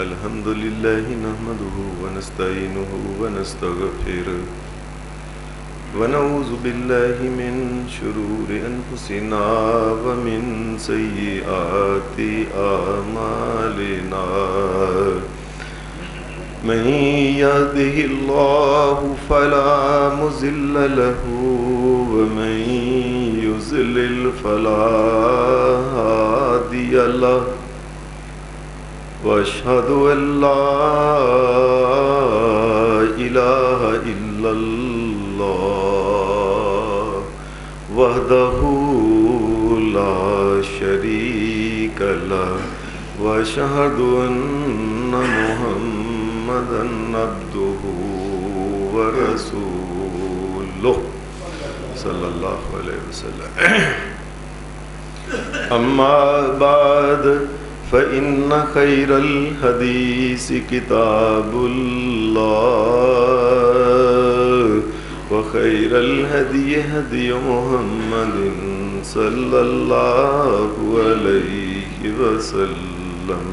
الحمد لله نحمده ونستعينه ونستغفره ونعوذ بالله من شرور أنفسنا ومن سيئات أعمالنا من يهده الله فلا مضل له ومن يضلل فلا هادي له وأشهد أن لا إله إلا الله وحده لا شريك له وأشهد أن محمدا عبده ورسوله صلى الله عليه وسلم. أما بعد فإن خير الحديث كتاب الله وخير الهدي هدي محمد صلى الله عليه وسلم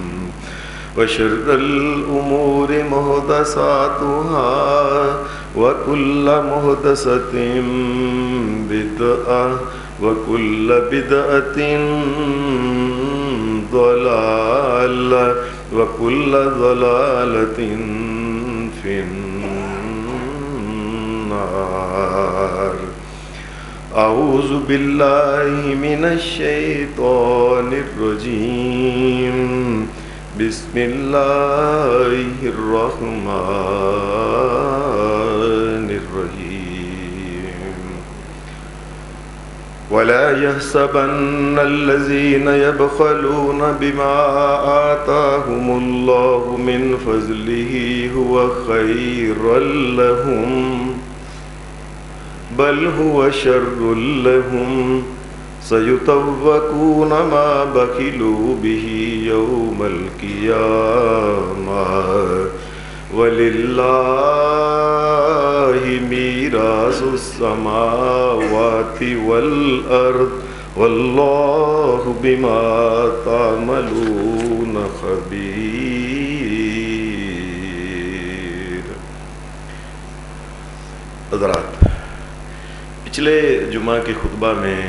وشر الأمور محدثاتها وكل محدثة بدعة وكل بدعة ضلالة وكل ضلالة في النار. أعوذ بالله من الشيطان الرجيم. بسم الله الرحمن الرحيم. ولا يحسبن الذين يبخلون بما آتاهم الله من فضله هو خيرا لهم بل هو شر لهم سيطوقون ما بخلوا به يوم القيامة ولله ميراث السماوات والأرض والله بما تعملون خبير. حضرات، پچھلے جمعہ کے خطبہ میں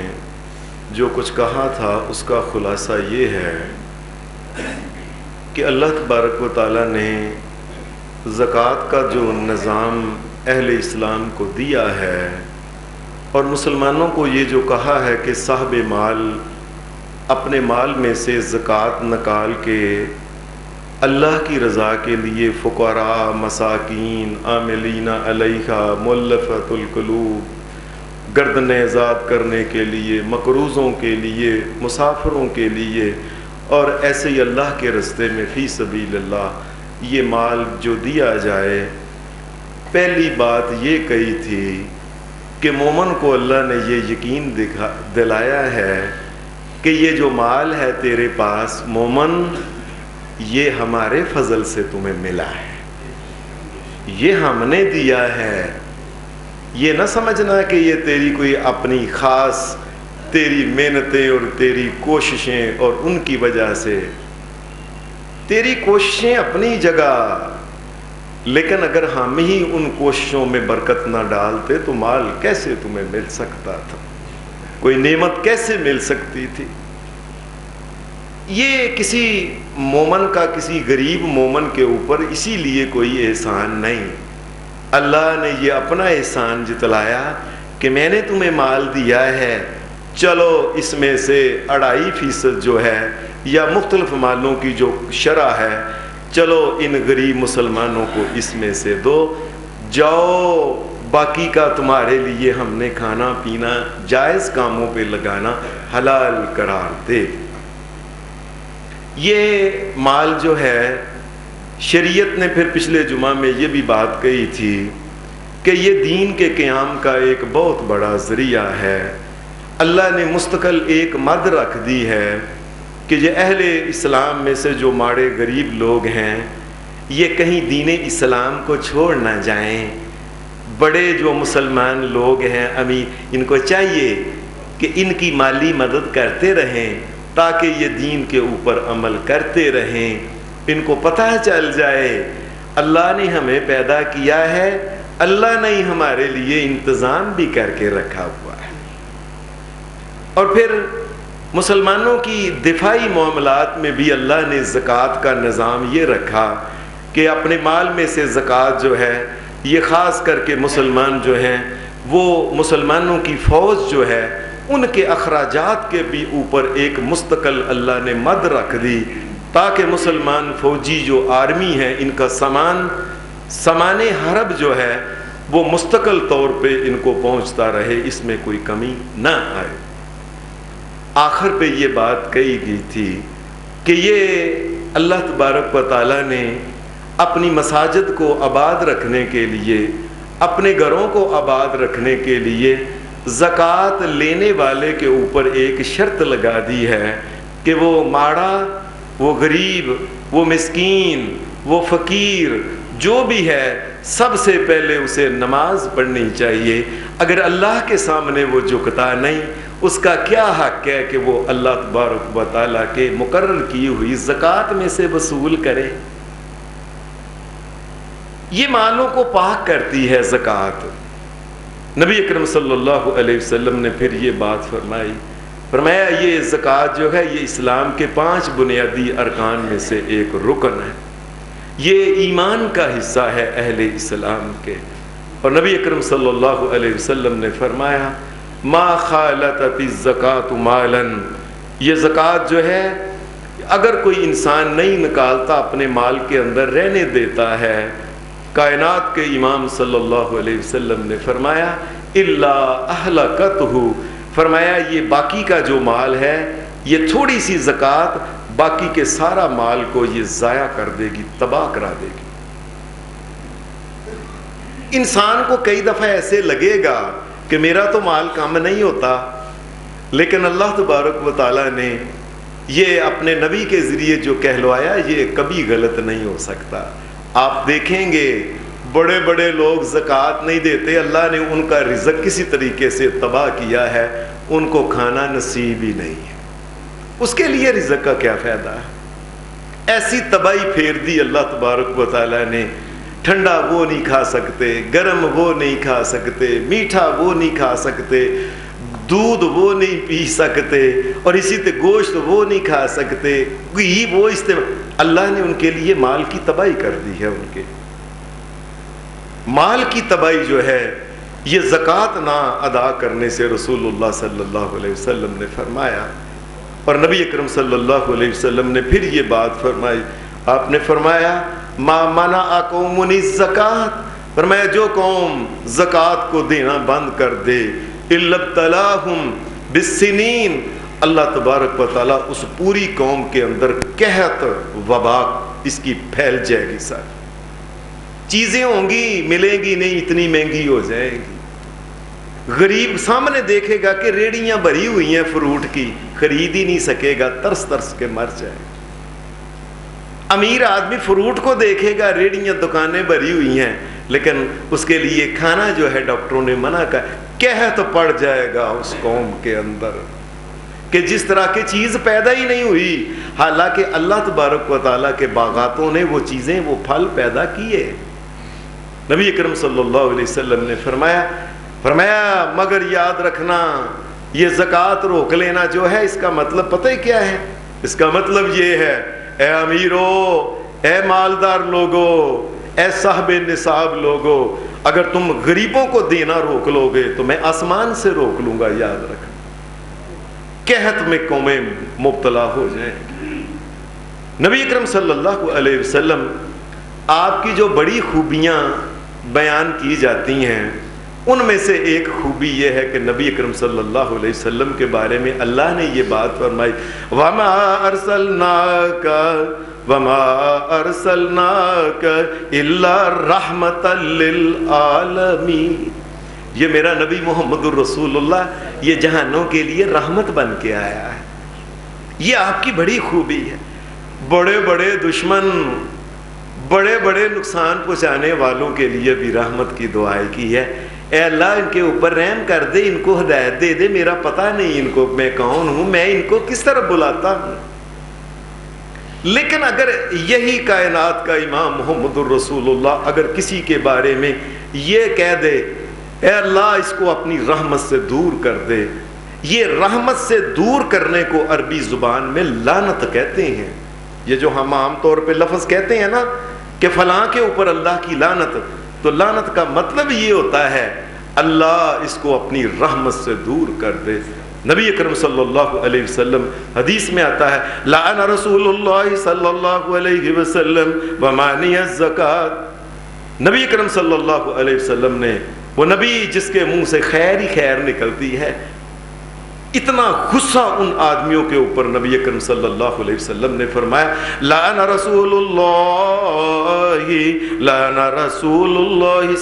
جو کچھ کہا تھا اس کا خلاصہ یہ ہے کہ اللہ تبارک و تعالیٰ نے زکوٰۃ کا جو نظام اہل اسلام کو دیا ہے اور مسلمانوں کو یہ جو کہا ہے کہ صاحب مال اپنے مال میں سے زکوٰۃ نکال کے اللہ کی رضا کے لیے فقراء، مساکین، عاملین علیہا، مؤلفۃ القلوب، گردنیں آزاد کرنے کے لیے، مقروضوں کے لیے، مسافروں کے لیے اور ایسے ہی اللہ کے راستے میں فی سبیل اللہ یہ مال جو دیا جائے، پہلی بات یہ کہی تھی کہ مومن کو اللہ نے یہ یقین دلایا ہے کہ یہ جو مال ہے تیرے پاس مومن، یہ ہمارے فضل سے تمہیں ملا ہے، یہ ہم نے دیا ہے. یہ نہ سمجھنا کہ یہ تیری کوئی اپنی خاص تیری محنتیں اور تیری کوششیں اور ان کی وجہ سے. تیری کوششیں اپنی جگہ، لیکن اگر ہم ہی ان کوششوں میں برکت نہ ڈالتے تو مال کیسے تمہیں مل سکتا تھا؟ کوئی نعمت کیسے مل سکتی تھی؟ یہ کسی مومن کا کسی غریب مومن کے اوپر اسی لیے کوئی احسان نہیں. اللہ نے یہ اپنا احسان جتلایا کہ میں نے تمہیں مال دیا ہے، چلو اس میں سے 2.5% جو ہے یا مختلف مالوں کی جو شرح ہے، چلو ان غریب مسلمانوں کو اس میں سے دو، جاؤ باقی کا تمہارے لیے ہم نے کھانا پینا جائز کاموں پہ لگانا حلال قرار دے. یہ مال جو ہے شریعت نے پھر پچھلے جمعہ میں یہ بھی بات کہی تھی کہ یہ دین کے قیام کا ایک بہت بڑا ذریعہ ہے. اللہ نے مستقل ایک مد رکھ دی ہے کہ یہ اہل اسلام میں سے جو ماڑے غریب لوگ ہیں یہ کہیں دین اسلام کو چھوڑ نہ جائیں. بڑے جو مسلمان لوگ ہیں ان کو چاہیے کہ ان کی مالی مدد کرتے رہیں تاکہ یہ دین کے اوپر عمل کرتے رہیں، ان کو پتہ چل جائے اللہ نے ہمیں پیدا کیا ہے، اللہ نے ہمارے لیے انتظام بھی کر کے رکھا ہوا ہے۔ اور پھر مسلمانوں کی دفاعی معاملات میں بھی اللہ نے زکوٰۃ کا نظام یہ رکھا کہ اپنے مال میں سے زکوٰۃ جو ہے یہ خاص کر کے مسلمان جو ہیں وہ مسلمانوں کی فوج جو ہے ان کے اخراجات کے بھی اوپر ایک مستقل اللہ نے مد رکھ دی، تاکہ مسلمان فوجی جو آرمی ہے ان کا سامان حرب جو ہے وہ مستقل طور پہ ان کو پہنچتا رہے، اس میں کوئی کمی نہ آئے۔ آخر پہ یہ بات کہی گئی تھی کہ یہ اللہ تبارک و تعالیٰ نے اپنی مساجد کو آباد رکھنے کے لیے، اپنے گھروں کو آباد رکھنے کے لیے زکوٰۃ لینے والے کے اوپر ایک شرط لگا دی ہے کہ وہ ماڑا، وہ غریب، وہ مسکین، وہ فقیر جو بھی ہے سب سے پہلے اسے نماز پڑھنی چاہیے۔ اگر اللہ کے سامنے وہ جھکتا نہیں، اس کا کیا حق ہے کہ وہ اللہ تبارک و تعالیٰ کے مقرر کی ہوئی زکوٰۃ میں سے وصول کرے؟ یہ مالوں کو پاک کرتی ہے زکوٰۃ۔ نبی اکرم صلی اللہ علیہ وسلم نے پھر یہ بات فرمایا یہ زکوٰۃ جو ہے یہ اسلام کے 5 بنیادی ارکان میں سے ایک رکن ہے، یہ ایمان کا حصہ ہے اہل اسلام کے۔ اور نبی اکرم صلی اللہ علیہ وسلم نے فرمایا ما خالطت الزکوٰۃ مالا، یہ زکوٰۃ جو ہے اگر کوئی انسان نہیں نکالتا اپنے مال کے اندر رہنے دیتا ہے، کائنات کے امام صلی اللہ علیہ وسلم نے فرمایا الا اہلکتہ، فرمایا یہ باقی کا جو مال ہے یہ تھوڑی سی زکوٰۃ باقی کے سارا مال کو یہ ضائع کر دے گی، تباہ کرا دے گی۔ انسان کو کئی دفعہ ایسے لگے گا کہ میرا تو مال کم نہیں ہوتا، لیکن اللہ تبارک و تعالیٰ نے یہ اپنے نبی کے ذریعے جو کہلوایا یہ کبھی غلط نہیں ہو سکتا۔ آپ دیکھیں گے بڑے بڑے لوگ زکوٰۃ نہیں دیتے، اللہ نے ان کا رزق کسی طریقے سے تباہ کیا ہے، ان کو کھانا نصیب ہی نہیں ہے، اس کے لیے رزق کا کیا فائدہ ہے؟ ایسی تباہی پھیر دی اللہ تبارک و تعالیٰ نے، ٹھنڈا وہ نہیں کھا سکتے، گرم وہ نہیں کھا سکتے، میٹھا وہ نہیں کھا سکتے، دودھ وہ نہیں پی سکتے، اور اسی طرح گوشت وہ نہیں کھا سکتے، گھی وہ استعمال، اللہ نے ان کے لیے مال کی تباہی کر دی ہے۔ ان کے مال کی تباہی جو ہے یہ زکوٰۃ نہ ادا کرنے سے رسول اللہ صلی اللہ علیہ وسلم نے فرمایا۔ اور نبی اکرم صلی اللہ علیہ وسلم نے پھر یہ بات فرمائی، آپ نے فرمایا ما منع قوم الزکوٰۃ، فرمایا جو قوم زکوٰۃ کو دینا بند کر دے الا ابتلاہم بالسنین، اللہ تبارک و تعالیٰ اس پوری قوم کے اندر قحط وبا اس کی پھیل جائے گی، ساری چیزیں ہوں گی ملیں گی نہیں، اتنی مہنگی ہو جائے گی، غریب سامنے دیکھے گا کہ ریڑیاں بھری ہوئی ہیں فروٹ کی، خرید ہی نہیں سکے گا، ترس ترس کے مر جائے گا۔ امیر آدمی فروٹ کو دیکھے گا، ریڑیاں دکانیں بھری ہوئی ہیں، لیکن اس کے لیے کھانا جو ہے ڈاکٹروں نے منع کر، قحط پڑ جائے گا اس قوم کے اندر کہ جس طرح کی چیز پیدا ہی نہیں ہوئی، حالانکہ اللہ تبارک و تعالیٰ کے باغاتوں نے وہ چیزیں وہ پھل پیدا کیے۔ نبی اکرم صلی اللہ علیہ وسلم نے فرمایا مگر یاد رکھنا یہ زکوٰۃ روک لینا جو ہے اس کا مطلب پتہ ہی کیا ہے؟ اس کا مطلب یہ ہے اے امیرو، اے مالدار لوگو، اے صاحب نصاب لوگو، اگر تم غریبوں کو دینا روک لو گے تو میں آسمان سے روک لوں گا، یاد رکھنا۔ قحط میں قومیں مبتلا ہو جائیں گی۔ نبی اکرم صلی اللہ علیہ وسلم آپ کی جو بڑی خوبیاں بیان کی جاتی ہیں ان میں سے ایک خوبی یہ ہے کہ نبی اکرم صلی اللہ علیہ وسلم کے بارے میں اللہ نے یہ بات فرمائی وَمَا أَرْسَلْنَاكَ إِلَّا رَحْمَةً لِلْعَالَمِينَ، یہ میرا نبی محمد الرسول اللہ یہ جہانوں کے لیے رحمت بن کے آیا ہے۔ یہ آپ کی بڑی خوبی ہے۔ بڑے بڑے دشمن، بڑے بڑے نقصان پہنچانے والوں کے لیے بھی رحمت کی دعائیں کی ہے۔ اے اللہ ان کے اوپر رحم کر دے، ان کو ہدایت دے دے، میرا پتہ نہیں ان کو میں کون ہوں، میں ان کو کس طرح بلاتا ہوں۔ لیکن اگر یہی کائنات کا امام محمد الرسول اللہ اگر کسی کے بارے میں یہ کہہ دے اے اللہ اس کو اپنی رحمت سے دور کر دے، یہ رحمت سے دور کرنے کو عربی زبان میں لعنت کہتے ہیں۔ یہ جو ہم عام طور پہ لفظ کہتے ہیں نا کہ فلاں کے اوپر اللہ کی لعنت، تو لعنت کا مطلب یہ ہوتا ہے اللہ اس کو اپنی رحمت سے دور کر دے۔ نبی اکرم صلی اللہ علیہ وسلم حدیث میں آتا ہے لعن رسول اللہ صلی اللہ علیہ وسلم ومانی الزکوٰۃ۔ نبی اکرم صلی اللہ علیہ وسلم نے، وہ نبی جس کے منہ سے خیر ہی خیر نکلتی ہے، اتنا غصہ ان آدمیوں کے اوپر نبی اکرم صلی اللہ علیہ وسلم نے فرمایا لعن رسول اللہ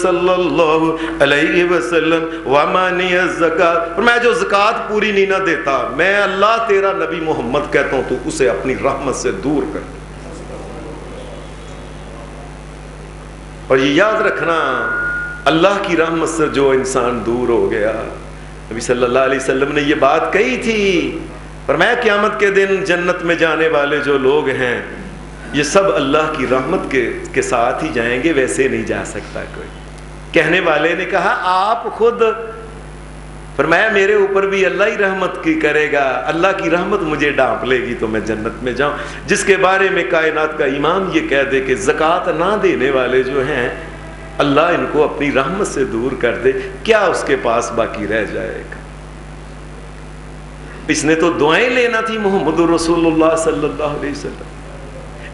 صلی اللہ علیہ وسلم ومانی الزکوٰۃ۔ فرمایا جو زکوٰۃ پوری نہیں نہ دیتا، میں اللہ تیرا نبی محمد کہتا ہوں تو اسے اپنی رحمت سے دور کر۔ اور یہ یاد رکھنا اللہ کی رحمت سے جو انسان دور ہو گیا، نبی صلی اللہ علیہ وسلم نے یہ بات کہی تھی، فرمایا قیامت کے دن جنت میں جانے والے جو لوگ ہیں یہ سب اللہ کی رحمت کے ساتھ ہی جائیں گے، ویسے نہیں جا سکتا کوئی۔ کہنے والے نے کہا آپ خود، فرمایا میرے اوپر بھی اللہ ہی رحمت کی کرے گا، اللہ کی رحمت مجھے ڈانپ لے گی تو میں جنت میں جاؤں۔ جس کے بارے میں کائنات کا امام یہ کہہ دے کہ زکوٰۃ نہ دینے والے جو ہیں اللہ ان کو اپنی رحمت سے دور کر دے، کیا اس کے پاس باقی رہ جائے گا؟ اس نے تو دعائیں لینا تھی محمد رسول اللہ صلی اللہ علیہ وسلم۔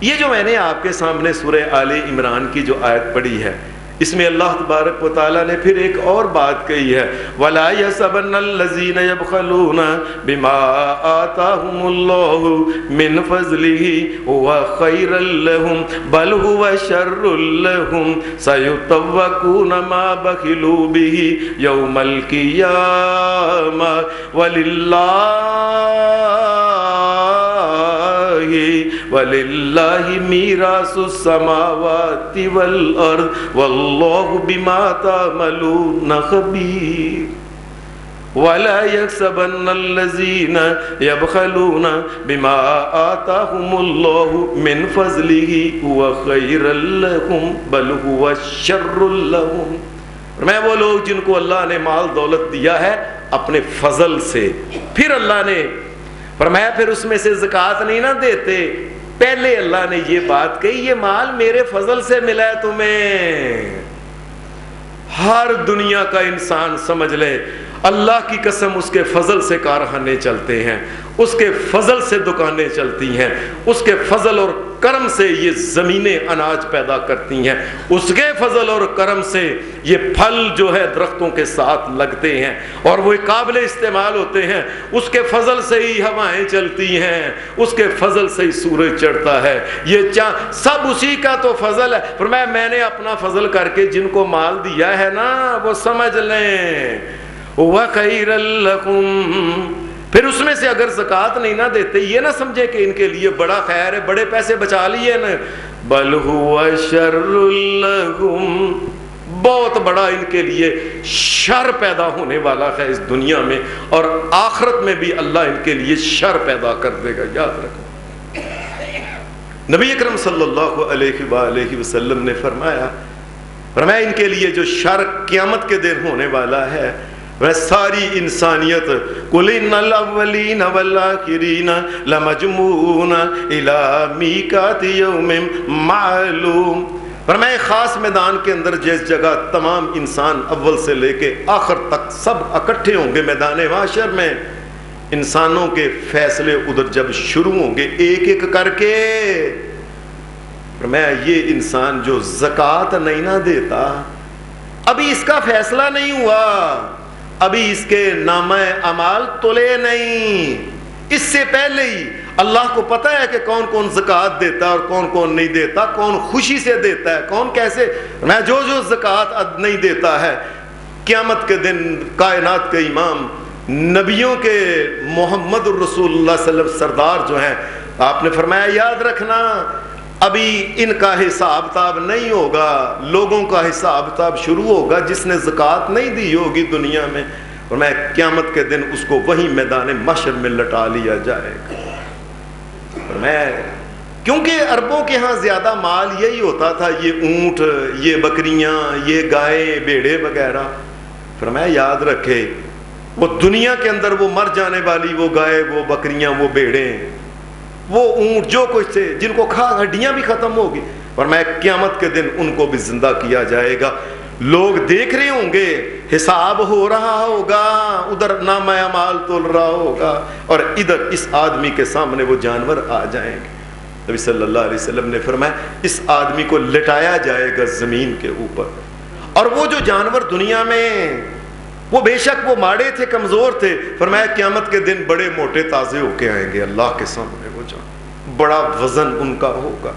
یہ جو میں نے آپ کے سامنے سورہ آل عمران کی جو آیت پڑھی ہے، اس میں اللہ تبارک و تعالیٰ نے پھر ایک اور بات کہی ہے وَلَا يَحْسَبَنَّ الَّذِينَ يَبْخَلُونَ بِمَا آتَاهُمُ اللَّهُ مِنْ فَضْلِهِ هُوَ خَيْرًا لَهُمْ بَلْ هُوَ شَرٌّ لَهُمْ سَيُطَوَّقُونَ مَا بَخِلُوا بِهِ يَوْمَ الْقِيَامَةِ وَلِلَّهِ مِيرَاثُ السَّمَاوَاتِ وَالْأَرْضِ وَاللَّهُ بِمَا تَعْمَلُونَ خَبِيرٌ وَلَا يَحْسَبَنَّ الَّذِينَ يَبْخَلُونَ بِمَا آتَاهُمُ اللَّهُ مِنْ فَضْلِهِ هُوَ خَيْرًا لَهُمْ بَلْ هُوَ شَرٌّ لَهُمْ۔ میں وہ لوگ جن کو اللہ نے مال دولت دیا ہے اپنے فضل سے، پھر اللہ نے فرمایا پھر اس میں سے زکوٰۃ نہیں نہ دیتے، پہلے اللہ نے یہ بات کہی یہ مال میرے فضل سے ملا ہے تمہیں۔ ہر دنیا کا انسان سمجھ لے اللہ کی قسم اس کے فضل سے کارخانے چلتے ہیں، اس کے فضل سے دکانیں چلتی ہیں، اس کے فضل اور کرم سے یہ زمینیں اناج پیدا کرتی ہیں، اس کے فضل اور کرم سے یہ پھل جو ہے درختوں کے ساتھ لگتے ہیں اور وہ قابل استعمال ہوتے ہیں، اس کے فضل سے ہی ہوائیں چلتی ہیں، اس کے فضل سے ہی سورج چڑھتا ہے، یہ سب اسی کا تو فضل ہے۔ فرمایا میں نے اپنا فضل کر کے جن کو مال دیا ہے نا وہ سمجھ لیں وَخَيْرًا لَكُمْ، پھر اس میں سے اگر زکوٰۃ نہیں نہ دیتے یہ نہ سمجھے کہ ان کے لیے بڑا خیر ہے، بڑے پیسے بچا لیے نا، بَلْ هُوَ شَرٌّ لَهُمْ، بہت بڑا ان کے لیے شر پیدا ہونے والا ہے اس دنیا میں، اور آخرت میں بھی اللہ ان کے لیے شر پیدا کر دے گا، یاد رکھو۔ نبی اکرم صلی اللہ علیہ وآلہ وسلم نے فرمایا ان کے لیے جو شر قیامت کے دن ہونے والا ہے وہ ساری انسانیت قُلْ إِنَّ الْأَوَّلِينَ وَالْآخِرِينَ لَمَجْمُوعُونَ إِلَىٰ مِيقَاتِ يَوْمٍ مَّعْلُومٍ۔ فرمایا خاص میدان کے اندر جس جگہ تمام انسان اول سے لے کے آخر تک سب اکٹھے ہوں گے میدان محشر میں، انسانوں کے فیصلے ادھر جب شروع ہوں گے ایک ایک کر کے، فرمایا یہ انسان جو زکوٰۃ نہیں نہ دیتا ابھی اس کا فیصلہ نہیں ہوا، ابھی اس کے نامہ اعمال تلے نہیں، اس سے پہلے ہی اللہ کو پتہ ہے کہ کون کون زکوٰۃ دیتا ہے اور کون کون نہیں دیتا، کون خوشی سے دیتا ہے کون کیسے۔ میں جو زکوٰۃ نہیں دیتا ہے قیامت کے دن کائنات کے امام نبیوں کے محمد الرسول اللہ صلی اللہ علیہ وسلم سردار جو ہیں، آپ نے فرمایا یاد رکھنا ابھی ان کا حساب کتاب نہیں ہوگا، لوگوں کا حساب کتاب شروع ہوگا جس نے زکوٰۃ نہیں دی ہوگی دنیا میں، اور میں قیامت کے دن اس کو وہی میدان محشر میں لٹا لیا جائے گا۔ اور میں کیونکہ عربوں کے ہاں زیادہ مال یہی ہوتا تھا، یہ اونٹ، یہ بکریاں، یہ گائے بھیڑے وغیرہ۔ فرمایا یاد رکھے وہ دنیا کے اندر وہ مر جانے والی وہ گائے، وہ بکریاں، وہ بھیڑیں، وہ اونٹ، جو کچھ تھے جن کو کھا ہڈیاں بھی ختم ہوگی، فرمایا قیامت کے دن ان کو بھی زندہ کیا جائے گا۔ لوگ دیکھ رہے ہوں گے، حساب ہو رہا ہوگا، ادھر نامہ اعمال تول رہا ہوگا، اور ادھر اس آدمی کے سامنے وہ جانور آ جائیں گے۔ نبی صلی اللہ علیہ وسلم نے فرمایا اس آدمی کو لٹایا جائے گا زمین کے اوپر، اور وہ جو جانور دنیا میں وہ بے شک وہ ماڑے تھے، کمزور تھے، فرمایا قیامت کے دن بڑے موٹے تازے ہو کے آئیں گے اللہ کے سامنے، وہ جانور بڑا وزن ان کا ہوگا،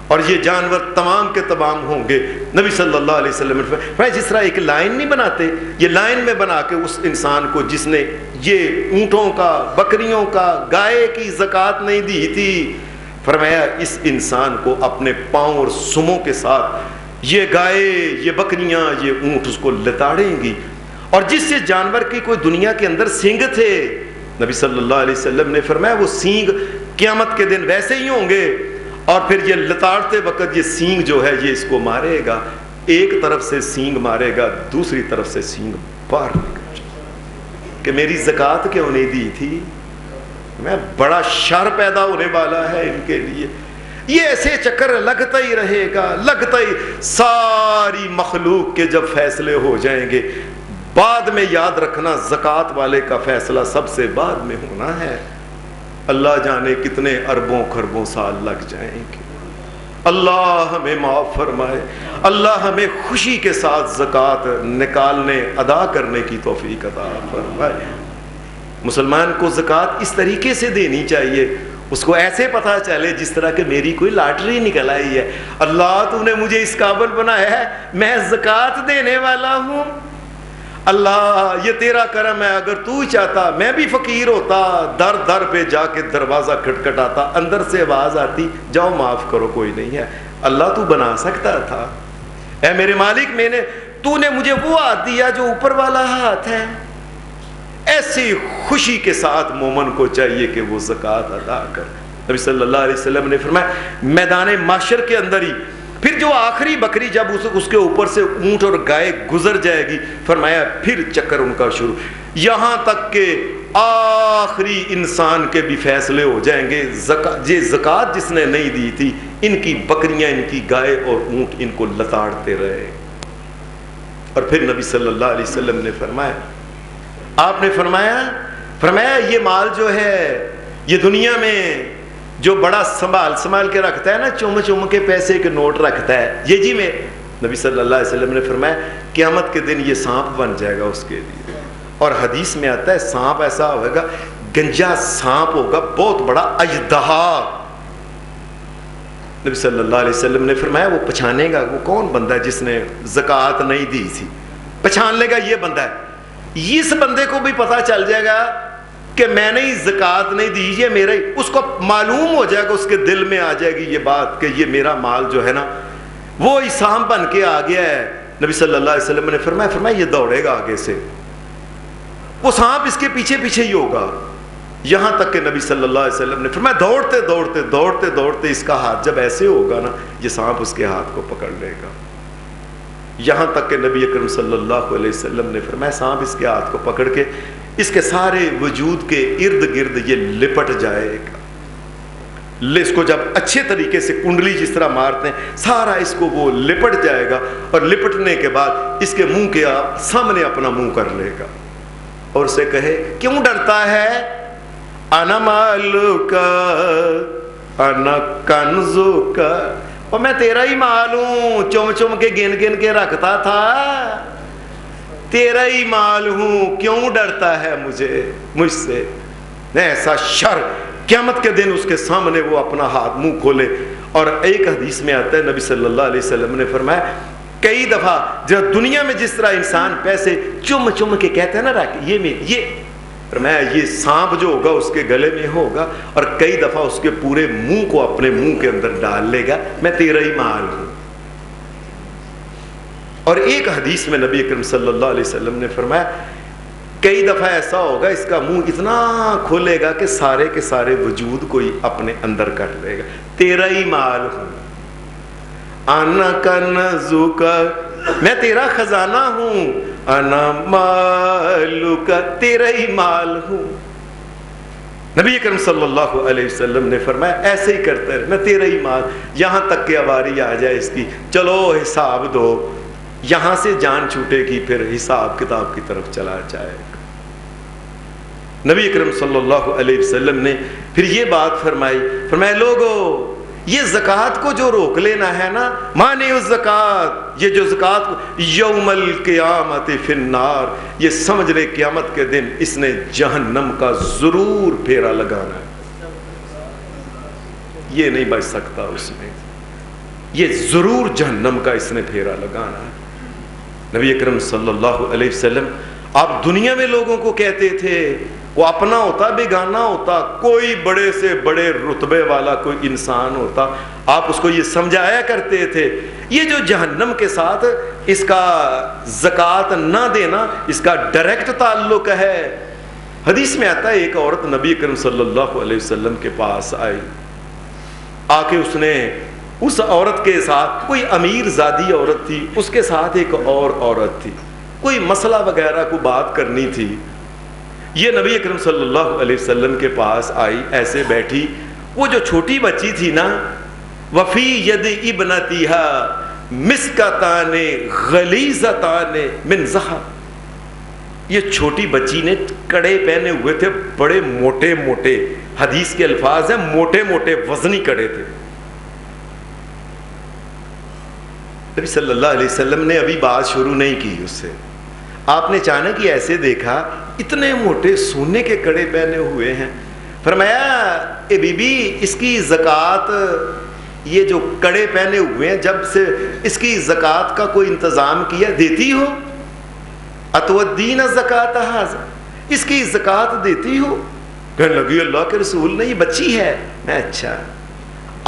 اور یہ جانور تمام کے تمام ہوں گے۔ نبی صلی اللہ علیہ وسلم نے فرمایا جس طرح ایک لائن نہیں بناتے، یہ لائن میں بنا کے اس انسان کو جس نے یہ اونٹوں کا، بکریوں کا، گائے کی زکوٰۃ نہیں دی تھی، فرمایا اس انسان کو اپنے پاؤں اور سموں کے ساتھ یہ گائے، یہ بکریاں، یہ اونٹ اس کو لتاڑیں گی، اور جس سے جانور کی کوئی دنیا کے اندر سینگ تھے، نبی صلی اللہ علیہ وسلم نے فرمایا وہ سینگ قیامت کے دن ویسے ہی ہوں گے، اور پھر یہ لتاڑتے وقت یہ سینگ جو ہے یہ اس کو مارے گا، ایک طرف سے سینگ مارے گا، دوسری طرف سے سینگ باہر نکل جائے کہ میری زکوٰۃ کیوں نہیں دی تھی، میں بڑا شر پیدا ہونے والا ہے ان کے لیے۔ یہ ایسے چکر لگتا ہی رہے گا، لگتا ہی، ساری مخلوق کے جب فیصلے ہو جائیں گے، بعد میں یاد رکھنا زکوٰۃ والے کا فیصلہ سب سے بعد میں ہونا ہے۔ اللہ جانے کتنے اربوں خربوں سال لگ جائیں گے، اللہ ہمیں معاف فرمائے، اللہ ہمیں خوشی کے ساتھ زکوٰۃ نکالنے، ادا کرنے کی توفیق عطا فرمائے۔ مسلمان کو زکوٰۃ اس طریقے سے دینی چاہیے، اس کو ایسے پتہ چلے جس طرح کہ میری کوئی لاٹری نکل آئی ہے، اللہ تو نے مجھے اس قابل بنایا ہے، میں زکوٰۃ دینے والا ہوں، اللہ یہ تیرا کرم ہے، اگر تو ہی چاہتا میں بھی فقیر ہوتا، در در پہ جا کے دروازہ کھٹکھٹاتا، اندر سے آواز آتی جاؤ معاف کرو کوئی نہیں ہے، اللہ تو بنا سکتا تھا، اے میرے مالک تو نے مجھے وہ ہاتھ دیا جو اوپر والا ہاتھ ہے۔ ایسی خوشی کے ساتھ مومن کو چاہیے کہ وہ زکوٰۃ ادا کر۔ نبی صلی اللہ علیہ وسلم نے فرمایا میدان معاشر کے اندر ہی پھر جو آخری بکری جب اس کے اوپر سے اونٹ اور گائے گزر جائے گی، فرمایا پھر چکر ان کا شروع، یہاں تک کہ آخری انسان کے بھی فیصلے ہو جائیں گے، یہ زکوٰۃ جس نے نہیں دی تھی، ان کی بکریاں، ان کی گائے اور اونٹ ان کو لتاڑتے رہے۔ اور پھر نبی صلی اللہ علیہ وسلم نے فرمایا، آپ نے فرمایا یہ مال جو ہے یہ دنیا میں جو بڑا سنبھال کے رکھتا ہے نا، چوم کے پیسے کے نوٹ رکھتا ہے، یہ جی میں نبی صلی اللہ علیہ وسلم نے فرمایا قیامت کے دن یہ سانپ بن جائے گا اس کے لیے۔ اور حدیث میں آتا ہے سانپ ایسا ہوگا، گنجا سانپ ہوگا، بہت بڑا اژدہا۔ نبی صلی اللہ علیہ وسلم نے فرمایا وہ پہچانے گا وہ کون بندہ ہے جس نے زکوٰۃ نہیں دی تھی، پہچان لے گا یہ بندہ ہے، اس بندے کو بھی پتہ چل جائے گا کہ میں نے زکوٰۃ نہیں دی، یہ میرا ہی، اس کو معلوم ہو جائے گا، اس کے دل میں آ جائے گی یہ بات کہ یہ میرا مال جو ہے نا وہ سانپ بن کے آ گیا ہے۔ نبی صلی اللہ علیہ وسلم نے فرمایا یہ دوڑے گا آگے سے، وہ سانپ اس کے پیچھے ہی ہوگا، یہاں تک کہ نبی صلی اللہ علیہ وسلم نے فرمایا دوڑتے اس کا ہاتھ جب ایسے ہوگا نا، یہ سانپ اس کے ہاتھ کو پکڑ لے گا، یہاں تک کہ نبی اکرم صلی اللہ علیہ وسلم نے فرمایا سانپ اس کے ہاتھ کو پکڑ کے اس کے سارے وجود کے ارد گرد یہ لپٹ جائے گا، اس کو جب اچھے طریقے سے کنڈلی جس طرح مارتے ہیں سارا اس کو وہ لپٹ جائے گا، اور لپٹنے کے بعد اس کے منہ کے سامنے اپنا منہ کر لے گا اور اسے کہے کیوں ڈرتا ہے، انا مالک انا کنزک، اور میں تیرا ہی مال ہوں، چم کے گن کے رکھتا تھا، تیرا ہی مال ہوں، کیوں ڈرتا ہے مجھ سے۔ ایسا شر قیامت کے دن اس کے سامنے وہ اپنا ہاتھ منہ کھولے۔ اور ایک حدیث میں آتا ہے نبی صلی اللہ علیہ وسلم نے فرمایا کئی دفعہ جب دنیا میں جس طرح انسان پیسے چم کے کہتے ہیں نا رکھ فرمایا یہ سانپ جو ہوگا اس کے گلے میں ہوگا اور کئی دفعہ اس کے پورے منہ کو اپنے منہ کے اندر ڈال لے گا، میں تیرا ہی مال ہوں۔ اور ایک حدیث میں نبی اکرم صلی اللہ علیہ وسلم نے فرمایا کئی دفعہ ایسا ہوگا اس کا منہ اتنا کھولے گا کہ سارے کے سارے وجود کو ہی اپنے اندر کر لے گا، تیرا ہی مال ہوں، انا کنزک، میں تیرا خزانہ ہوں، انا مالک، تیرا ہی مال ہوں۔ نبی اکرم صلی اللہ علیہ وسلم نے فرمایا ایسے ہی کرتا ہے، میں تیرا ہی مال، یہاں تک کہ واری آ جائے اس کی، چلو حساب دو، یہاں سے جان چھوٹے گی پھر حساب کتاب کی طرف چلا جائے گا۔ نبی اکرم صلی اللہ علیہ وسلم نے پھر یہ بات فرمائی، فرمایا لوگو یہ زکوٰۃ کو جو روک لینا ہے نا، مانے الزکوٰۃ، یہ جو زکوٰۃ کو یوم القیامت فی النار، یہ سمجھ لے قیامت کے دن اس نے جہنم کا ضرور پھیرا لگانا ہے، یہ نہیں بچ سکتا اس میں، یہ ضرور جہنم کا اس نے پھیرا لگانا ہے۔ نبی اکرم صلی اللہ علیہ وسلم آپ دنیا میں لوگوں کو کہتے تھے، وہ اپنا ہوتا بیگانہ ہوتا، کوئی بڑے سے بڑے رتبے والا کوئی انسان ہوتا، آپ اس کو یہ سمجھایا کرتے تھے یہ جو جہنم کے ساتھ اس کا زکوٰۃ نہ دینا اس کا ڈائریکٹ تعلق ہے۔ حدیث میں آتا ہے ایک عورت نبی کریم صلی اللہ علیہ وسلم کے پاس آئی، آ کے اس نے اس عورت کے ساتھ، کوئی امیر زادی عورت تھی، اس کے ساتھ ایک اور عورت تھی، کوئی مسئلہ وغیرہ کو بات کرنی تھی، یہ نبی اکرم صلی اللہ علیہ وسلم کے پاس آئی، ایسے بیٹھی، وہ جو چھوٹی بچی تھی نا، وفی ید ابنتیہا مسکتان غلیظتان من ذہب، یہ چھوٹی بچی نے کڑے پہنے ہوئے تھے، بڑے موٹے موٹے، حدیث کے الفاظ ہیں موٹے موٹے وزنی کڑے تھے۔ نبی صلی اللہ علیہ وسلم نے ابھی بات شروع نہیں کی اس سے، آپ نے اچانک ہی ایسے دیکھا اتنے موٹے سونے کے کڑے پہنے ہوئے ہیں، فرمایا اے بی بی اس کی زکوٰۃ، یہ جو کڑے پہنے ہوئے ہیں جب سے اس کی زکوٰۃ کا کوئی انتظام کیا دیتی ہو؟ اتودین الزکوٰۃ ھذا، اس کی زکوٰۃ دیتی ہو؟ کہنے لگی اللہ کے رسول نے یہ بچی ہے، میں اچھا۔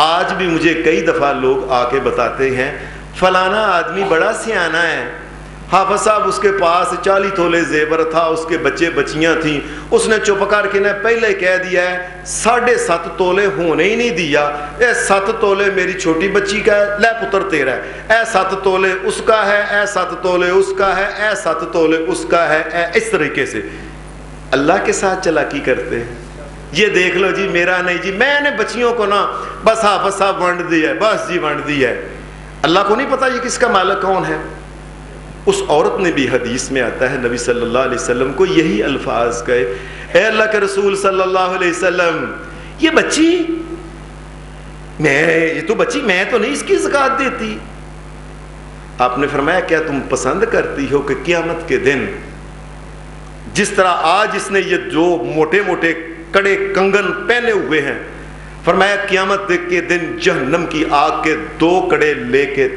آج بھی مجھے کئی دفعہ لوگ آ کے بتاتے ہیں فلانا آدمی بڑا سیانا ہے، حافظ صاحب اس کے پاس 40 تولے زیور تھا، اس کے بچے بچیاں تھیں، اس نے چپ کر کے پہلے کہہ دیا ہے 7.5 تولے ہونے ہی نہیں دیا، اے 7 تولے میری چھوٹی بچی کا ہے، لے پتر تیرا ہے، اے 7 تولے اس کا ہے، اے 7 تولے اس کا ہے، اے 7 تولے اس کا ہے، اے اس طریقے سے اللہ کے ساتھ چلاکی کرتے ہیں۔ یہ دیکھ لو جی میرا نہیں جی، میں نے بچیوں کو نا بس حافظ صاحب ونڈ دی ہے، بس جی ونڈ دی ہے، اللہ کو نہیں پتا یہ کس کا مالک کون ہے۔ اس عورت نے بھی حدیث میں آتا ہے نبی صلی اللہ علیہ وسلم کو یہی الفاظ کہے، اے اللہ کے رسول صلی اللہ علیہ وسلم یہ بچی، یہ تو بچی، میں تو نہیں اس کی زکوٰۃ دیتی۔ آپ نے فرمایا کیا تم پسند کرتی ہو کہ قیامت کے دن جس طرح آج اس نے یہ جو موٹے موٹے کڑے کنگن پہنے ہوئے ہیں، فرمایا قیامت کے دن جہنم کی آگ کے 2 کڑے لے کے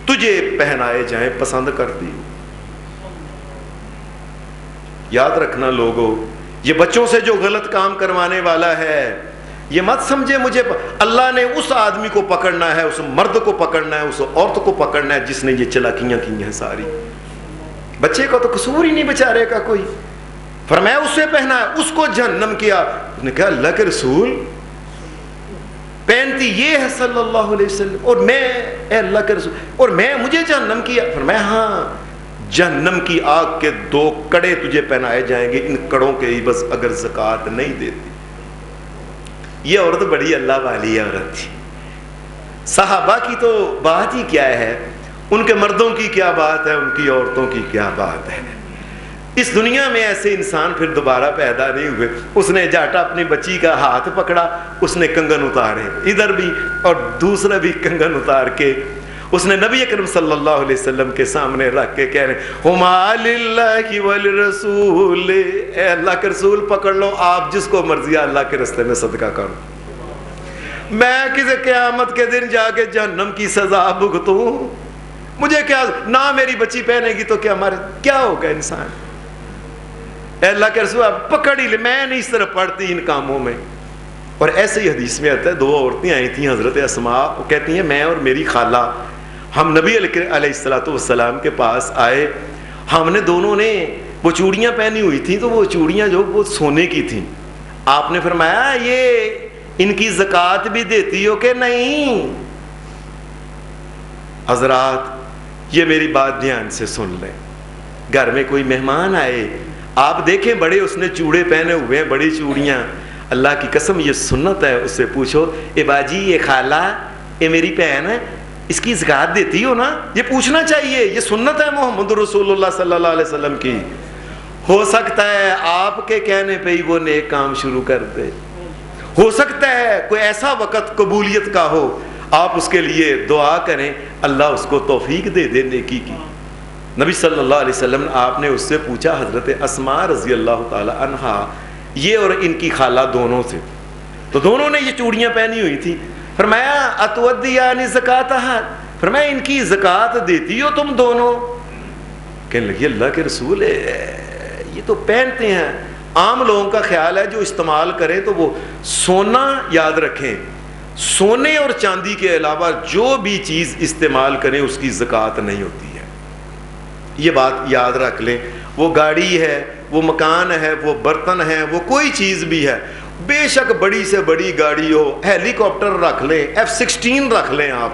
تجھے پہنائے جائیں، پسند کرتی ہو؟ یاد رکھنا لوگوں، یہ بچوں سے جو غلط کام کروانے والا ہے یہ مت سمجھے مجھے اللہ نے اس آدمی کو پکڑنا ہے، اس مرد کو پکڑنا ہے، اس عورت کو پکڑنا ہے جس نے یہ چلاکیاں کی ہیں ساری۔ بچے کا تو قصور ہی نہیں بیچارے کا کوئی، فرمایا اسے پہنا ہے، اس کو جہنم کیا۔ اس نے کہا اللہ کے رسول پہنتی یہ ہے صلی اللہ علیہ وسلم، اور میں اے اللہ کے رسول اور میں مجھے جہنم کیا؟ فرمایا ہاں جہنم کی آگ کے 2 کڑے تجھے پہنائے جائیں گے، ان کڑوں کے ہی بس اگر زکوٰۃ نہیں دیتی۔ یہ عورت بڑی اللہ والی عورت تھی، صحابہ کی تو بات ہی کیا ہے، ان کے مردوں کی کیا بات ہے، ان کی عورتوں کی کیا بات ہے۔ اس دنیا میں ایسے انسان پھر دوبارہ پیدا نہیں ہوئے۔ اس نے جاٹا اپنی بچی کا ہاتھ پکڑا، اس نے کنگن اتارے ادھر بھی اور دوسرا بھی کنگن اتار کے اس نے نبی اکرم صلی اللہ علیہ وسلم کے سامنے رکھ کے کہہ رہے ہما للہ والرسول، اے اللہ کے رسول پکڑ لو، آپ جس کو مرضی اللہ کے رستے میں صدقہ کرو، میں کسی قیامت کے دن جا کے جہنم کی سزا بھگتوں، مجھے کیا، نہ میری بچی پہنے گی تو کیا ہوگا انسان۔ اے اللہ کے رسول آپ پکڑ ہی لے, میں نہیں اس طرح پڑھتی ان کاموں میں. اور ایسے ہی حدیث میں آتا ہے, 2 عورتیں آئی تھیں حضرت اسماء, وہ کہتی ہیں میں اور میری خالہ ہم نبی علیہ السلام کے پاس آئے, ہم نے دونوں نے وہ چوڑیاں پہنی ہوئی تھیں, تو وہ چوڑیاں جو وہ سونے کی تھیں. آپ نے فرمایا یہ ان کی زکوٰۃ بھی دیتی ہو کہ نہیں؟ حضرات یہ میری بات دھیان سے سن لیں, گھر میں کوئی مہمان آئے, آپ دیکھیں بڑے اس نے چوڑے پہنے ہوئے ہیں, بڑی چوڑیاں, اللہ کی قسم یہ سنت ہے, اس سے پوچھو اے باجی یہ خالہ یہ میری بہن ہے, اس کی زکوٰۃ دیتی ہو نا؟ یہ پوچھنا چاہیے, یہ سنت ہے محمد رسول اللہ صلی اللہ علیہ وسلم کی. ہو سکتا ہے آپ کے کہنے پہ ہی وہ نیک کام شروع کر دے, ہو سکتا ہے کوئی ایسا وقت قبولیت کا ہو, آپ اس کے لیے دعا کریں, اللہ اس کو توفیق دے دے نیکی کی. نبی صلی اللہ علیہ وسلم آپ نے اس سے پوچھا, حضرت اسماء رضی اللہ تعالی عنہا یہ اور ان کی خالہ دونوں سے, تو دونوں نے یہ چوڑیاں پہنی ہوئی تھی. فرمایا اتودیانی زکاتہا, فرمایا ان کی زکوٰۃ دیتی ہو تم دونوں؟ کہنے لگی اللہ کے رسول یہ تو پہنتے ہیں. عام لوگوں کا خیال ہے جو استعمال کریں تو وہ سونا, یاد رکھیں سونے اور چاندی کے علاوہ جو بھی چیز استعمال کریں اس کی زکوٰۃ نہیں ہوتی ہے. یہ بات یاد رکھ لیں. وہ گاڑی ہے, وہ مکان ہے, وہ برتن ہے, وہ کوئی چیز بھی ہے, بے شک بڑی سے بڑی گاڑی ہو, ہیلی کاپٹر رکھ لیں, F-16 رکھ لیں, آپ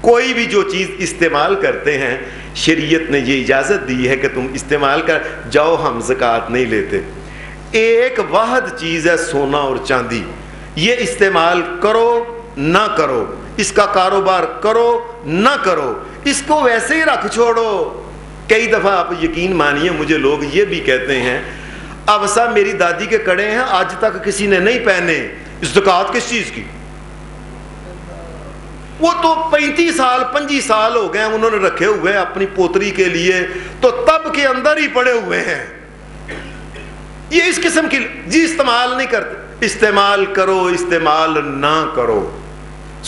کوئی بھی جو چیز استعمال کرتے ہیں شریعت نے یہ اجازت دی ہے کہ تم استعمال کر جاؤ, ہم زکوٰۃ نہیں لیتے. ایک واحد چیز ہے سونا اور چاندی, یہ استعمال کرو نہ کرو, اس کا کاروبار کرو نہ کرو, اس کو ویسے ہی رکھ چھوڑو. کئی دفعہ آپ یقین مانیے مجھے لوگ یہ بھی کہتے ہیں اب صاحب میری دادی کے کڑے ہیں آج تک کسی نے نہیں پہنے, زکوٰۃ کس چیز کی؟ وہ تو 35 سال 25 سال ہو گئے انہوں نے رکھے ہوئے اپنی پوتری کے لیے, تو تب کے اندر ہی پڑے ہوئے ہیں. یہ اس قسم کی جی استعمال نہیں کرتے. استعمال کرو, استعمال نہ کرو.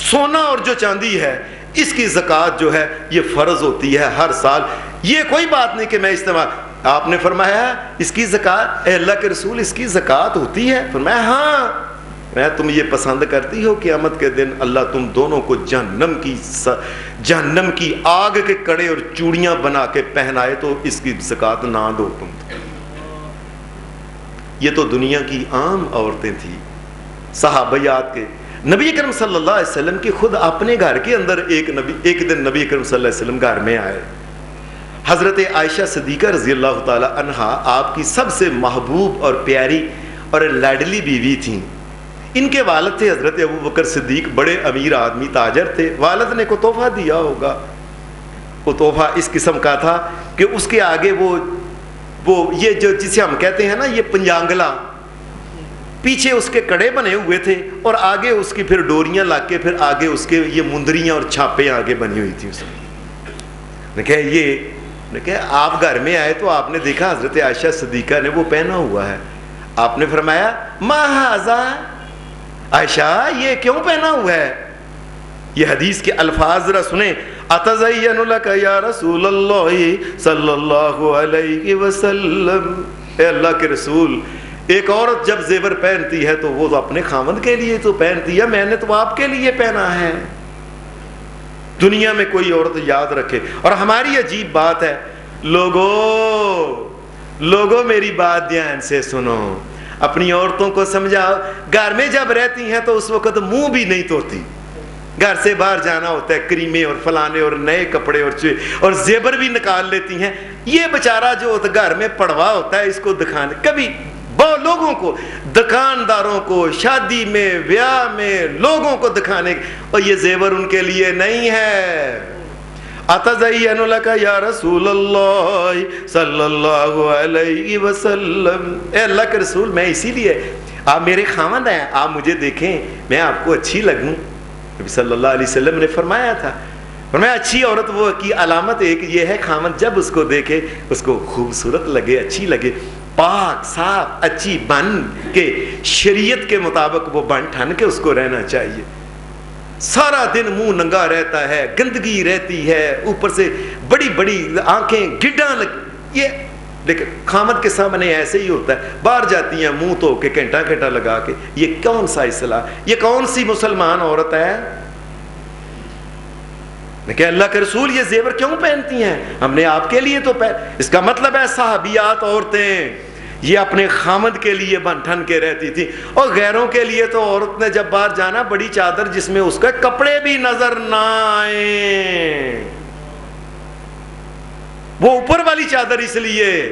سونا اور جو چاندی ہے اس کی زکوٰۃ جو ہے یہ فرض ہوتی ہے ہر سال. یہ کوئی بات نہیں کہ میں استعمال, آپ نے فرمایا اس کی زکوٰۃ, اے اللہ کے رسول اس کی زکوٰۃ ہوتی ہے؟ فرمایا ہاں. میں تم یہ پسند کرتی ہو قیامت کے دن اللہ تم دونوں کو جہنم کی آگ کے کڑے اور چوڑیاں بنا کے پہنائے تو اس کی زکوٰۃ نہ دو تم. یہ تو دنیا کی عام عورتیں تھیں صحابیات کے. نبی اکرم صلی اللہ علیہ وسلم کی خود اپنے گھر کے اندر ایک دن نبی اکرم صلی اللہ علیہ وسلم گھر میں آئے. حضرت عائشہ صدیقہ رضی اللہ تعالی عنہا آپ کی سب سے محبوب اور پیاری اور لاڈلی بیوی تھیں. ان کے والد تھے حضرت ابو بکر صدیق, بڑے امیر آدمی, تاجر تھے. والد نے کو تحفہ دیا ہوگا, وہ تحفہ اس قسم کا تھا کہ اس کے آگے وہ یہ جو جسے ہم کہتے ہیں نا یہ پنجانگلا, پیچھے اس کے کڑے بنے ہوئے تھے اور آگے اس کی پھر ڈوریاں لگ کے پھر آگے اس کے یہ مندریاں اور چھاپیں آگے بنی ہوئی تھی. اس نے کہا آپ گھر میں آئے تو آپ نے دیکھا حضرت عائشہ صدیقہ نے وہ پہنا ہوا ہے. آپ نے فرمایا ما ھذا, عائشہ یہ کیوں پہنا ہوا ہے؟ یہ حدیث کے الفاظ ذرا سنیں. اتزین لک یا رسول اللہ صلی اللہ علیہ وسلم, اے اللہ کے رسول ایک عورت جب زیور پہنتی ہے تو وہ تو اپنے خاوند کے لیے تو پہنتی ہے, میں نے تو آپ کے لیے پہنا ہے. دنیا میں کوئی عورت یاد رکھے. اور ہماری عجیب بات ہے, لوگوں میری بات دھیان سے سنو, اپنی عورتوں کو سمجھاؤ. گھر میں جب رہتی ہیں تو اس وقت منہ بھی نہیں دھوتی, گھر سے باہر جانا ہوتا ہے کریمیں اور فلانے اور نئے کپڑے اور زیور بھی نکال لیتی ہیں. یہ بیچارہ جو گھر میں پڑوا ہوتا ہے اس کو دکھانے, کبھی بہت لوگوں کو, دکانداروں کو, شادی میں بیاہ میں لوگوں کو دکھانے, اور یہ زیور ان کے لیے نہیں ہے. اتزین لک یا رسول اللہ صلی اللہ علیہ وسلم, اے اللہ کے رسول میں اسی لیے, آپ میرے خاوند ہیں, آپ مجھے دیکھیں میں آپ کو اچھی لگوں. نبی صلی اللہ علیہ وسلم نے فرمایا تھا, فرمایا اچھی عورت وہ کی علامت ایک یہ ہے خاوند جب اس کو دیکھے اس کو خوبصورت لگے, اچھی لگے, پاک صاف اچھی بن کے شریعت کے مطابق وہ بن ٹھن کے اس کو رہنا چاہیے. سارا دن منہ ننگا رہتا ہے, گندگی رہتی ہے, اوپر سے بڑی بڑی آنکھیں, گڈاں یہ لیکن خامد کے سامنے ایسے ہی ہوتا ہے، باہر جاتی ہیں منہ دھو کے گھنٹہ گھنٹہ لگا کے، یہ کون سا اصلاح، یہ کون سی مسلمان عورت ہے؟ کہ اللہ کے رسول یہ زیور کیوں پہنتی ہیں؟ ہم نے آپ کے لیے تو اس کا مطلب ہے صحابیات عورتیں یہ اپنے خامد کے لیے بن ٹھن کے رہتی تھی، اور غیروں کے لیے تو عورت نے جب باہر جانا بڑی چادر جس میں اس کے کپڑے بھی نظر نہ آئیں، وہ اوپر والی چادر اس لیے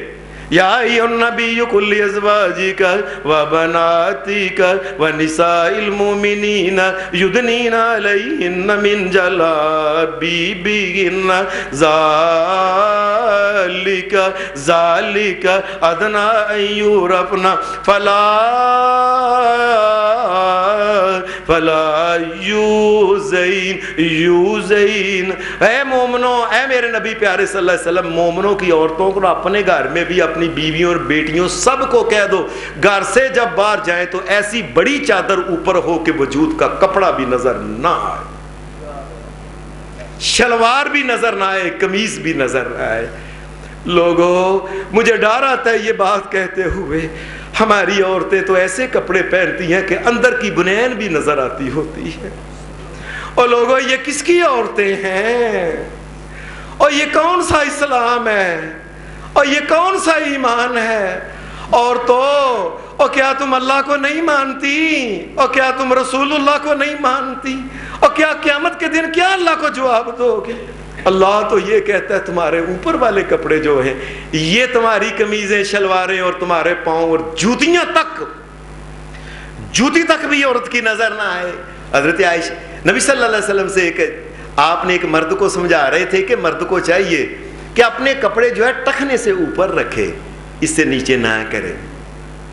یا ایھا النبی قل لازواجک وبناتک ونساء المؤمنین یدنین علیہن من جلابیبہن ذالک ادنی ان یعرفن فلا یؤذین۔ اے مومنو، اے میرے نبی پیارے صلی اللہ علیہ وسلم، مومنوں کی عورتوں کو اپنے گھر میں بھی اپنی بیویوں اور بیٹیوں سب کو کہہ دو گھر سے جب باہر جائیں تو ایسی بڑی چادر اوپر ہو کہ وجود کا کپڑا بھی نظر نہ آئے، شلوار بھی نظر نہ آئے، قمیض بھی نظر نہ آئے۔ لوگوں، مجھے ڈر آتا ہے یہ بات کہتے ہوئے، ہماری عورتیں تو ایسے کپڑے پہنتی ہیں کہ اندر کی بنین بھی نظر آتی ہوتی ہے، اور لوگوں یہ کس کی عورتیں ہیں؟ اور یہ کون سا اسلام ہے؟ اور یہ کون سا ایمان ہے؟ اور تو اور کیا تم اللہ کو نہیں مانتی؟ اور کیا تم رسول اللہ کو نہیں مانتی؟ اور کیا قیامت کے دن کیا اللہ کو جواب دو گے؟ اللہ تو یہ کہتا ہے تمہارے اوپر والے کپڑے جو ہیں، یہ تمہاری قمیضیں شلواریں اور تمہارے پاؤں اور جوتیاں تک، جوتی تک بھی عورت کی نظر نہ آئے۔ حضرت عائشہ نبی صلی اللہ علیہ وسلم سے آپ نے ایک مرد کو سمجھا رہے تھے کہ مرد کو چاہیے کہ اپنے کپڑے جو ہے ٹخنے سے اوپر رکھے، اس سے نیچے نہ کرے،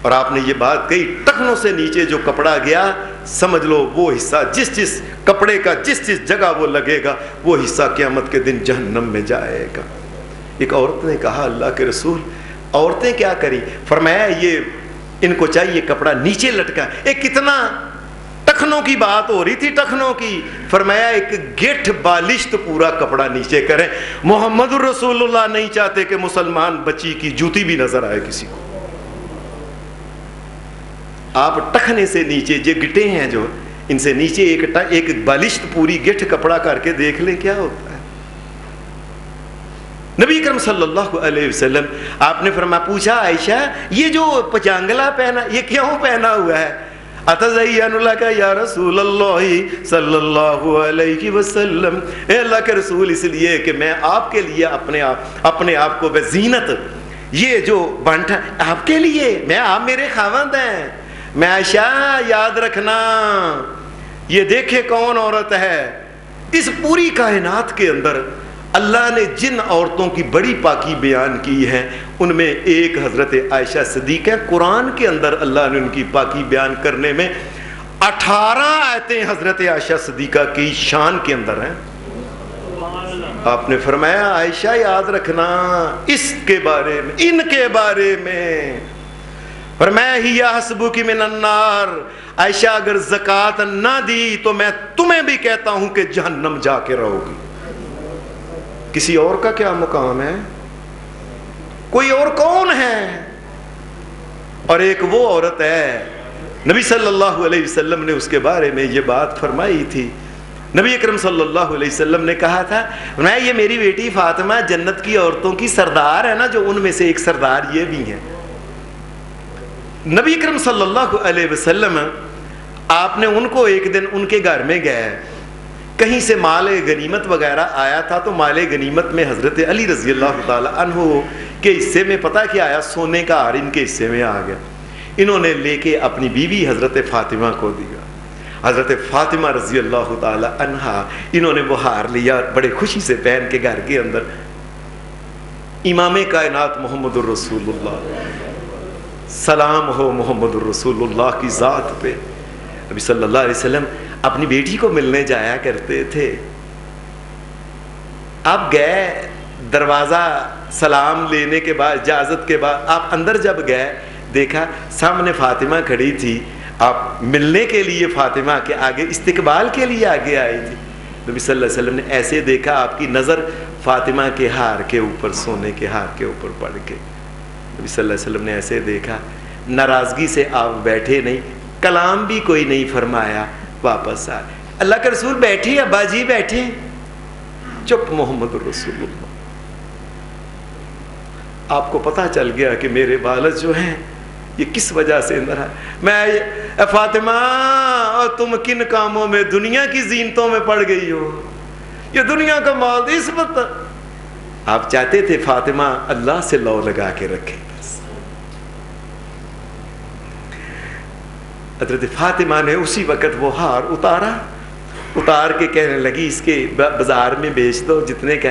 اور آپ نے یہ بات کہی ٹخنوں سے نیچے جو کپڑا گیا سمجھ لو وہ حصہ جس کپڑے کا جس جگہ وہ لگے گا وہ حصہ قیامت کے دن جہنم میں جائے گا۔ ایک عورت نے کہا اللہ کے رسول عورتیں کیا کریں؟ فرمایا یہ ان کو چاہیے کپڑا نیچے لٹکا، ایک کتنا ٹخنوں کی بات ہو رہی تھی، ٹخنوں کی، فرمایا ایک گٹھ بالشت پورا کپڑا نیچے کریں۔ محمد الرسول اللہ نہیں چاہتے کہ مسلمان بچی کی جوتی بھی نظر آئے کسی کو۔ آپ ٹخنے سے نیچے جو گٹے ہیں جو ان سے نیچے ایک بالشت پوری گٹھ کپڑا کر کے دیکھ لیں کیا ہوتا ہے۔ نبی اکرم صلی اللہ علیہ وسلم آپ نے پوچھا عائشہ یہ جو پچانگلا پہنا یہ کیوں پہنا ہوا ہے؟ اتزین لک یا رسول اللہ صلی اللہ علیہ وسلم، اے اللہ کے رسول اس لیے کہ میں آپ کے لیے اپنے آپ کو بزینت، یہ جو بنٹا آپ کے لیے، میں آپ میرے خاوند ہیں، میں عائشہ یاد رکھنا یہ دیکھے کون عورت ہے اس پوری کائنات کے اندر اللہ نے جن عورتوں کی بڑی پاکی بیان کی ہے ان میں ایک حضرت عائشہ صدیقہ۔ قرآن کے اندر اللہ نے ان کی پاکی بیان کرنے میں 18 آیتیں حضرت عائشہ صدیقہ کی شان کے اندر ہیں۔ آپ نے فرمایا عائشہ یاد رکھنا اس کے بارے میں، ان کے بارے میں، فرمایا ہی حسبک من النار، عائشہ اگر زکوٰۃ نہ دی تو میں تمہیں بھی کہتا ہوں کہ جہنم جا کے رہو گی۔ کسی اور کا کیا مقام ہے؟ کوئی اور کون ہے؟ اور ایک وہ عورت ہے نبی صلی اللہ علیہ وسلم نے اس کے بارے میں یہ بات فرمائی تھی۔ نبی اکرم صلی اللہ علیہ وسلم نے کہا تھا میں یہ میری بیٹی فاطمہ جنت کی عورتوں کی سردار ہے نا، جو ان میں سے ایک سردار یہ بھی ہیں۔ نبی اکرم صلی اللہ علیہ وسلم آپ نے ان کو ایک دن ان کے گھر میں گئے، کہیں سے مال غنیمت وغیرہ آیا تھا تو مال غنیمت میں حضرت علی رضی اللہ تعالی عنہ کے حصے میں پتہ کیا آیا؟ سونے کا ہار ان کے حصے میں آ گیا۔ انہوں نے لے کے اپنی بیوی حضرت فاطمہ کو دیا۔ حضرت فاطمہ رضی اللہ تعالی عنہا انہوں نے وہ ہار لیا بڑے خوشی سے پہن کے گھر کے اندر۔ امام کائنات محمد الرسول اللہ، سلام ہو محمد الرسول اللہ کی ذات پہ، نبی صلی اللہ علیہ وسلم اپنی بیٹی کو ملنے جایا کرتے تھے۔ آپ گئے دروازہ سلام لینے کے بعد اجازت کے بعد آپ اندر جب گئے دیکھا سامنے فاطمہ کھڑی تھی، آپ ملنے کے لیے فاطمہ کے آگے استقبال کے لیے آگے آئی تھی۔ نبی صلی اللہ علیہ وسلم نے ایسے دیکھا آپ کی نظر فاطمہ کے ہار کے اوپر، سونے کے ہار کے اوپر پڑ کے، نبی صلی اللہ علیہ وسلم نے ایسے دیکھا, ناراضگی سے آپ بیٹھے نہیں, کلام بھی کوئی نہیں فرمایا, واپس آئے. اللہ کے رسول بیٹھے, ابا جی بیٹھے, چپ محمد رسول اللہ. آپ کو پتا چل گیا کہ میرے والد جو ہیں یہ کس وجہ سے اندر ہے. میں فاطمہ, اور تم کن کاموں میں دنیا کی زینتوں میں پڑ گئی ہو, یہ دنیا کا مال اس وقت. آپ چاہتے تھے فاطمہ اللہ سے لو لگا کے رکھے. حضرت فاطمہ نے اسی وقت وہ ہار اتار کے کہنے لگی اس کے بازار میں بیچ دو, جتنے کا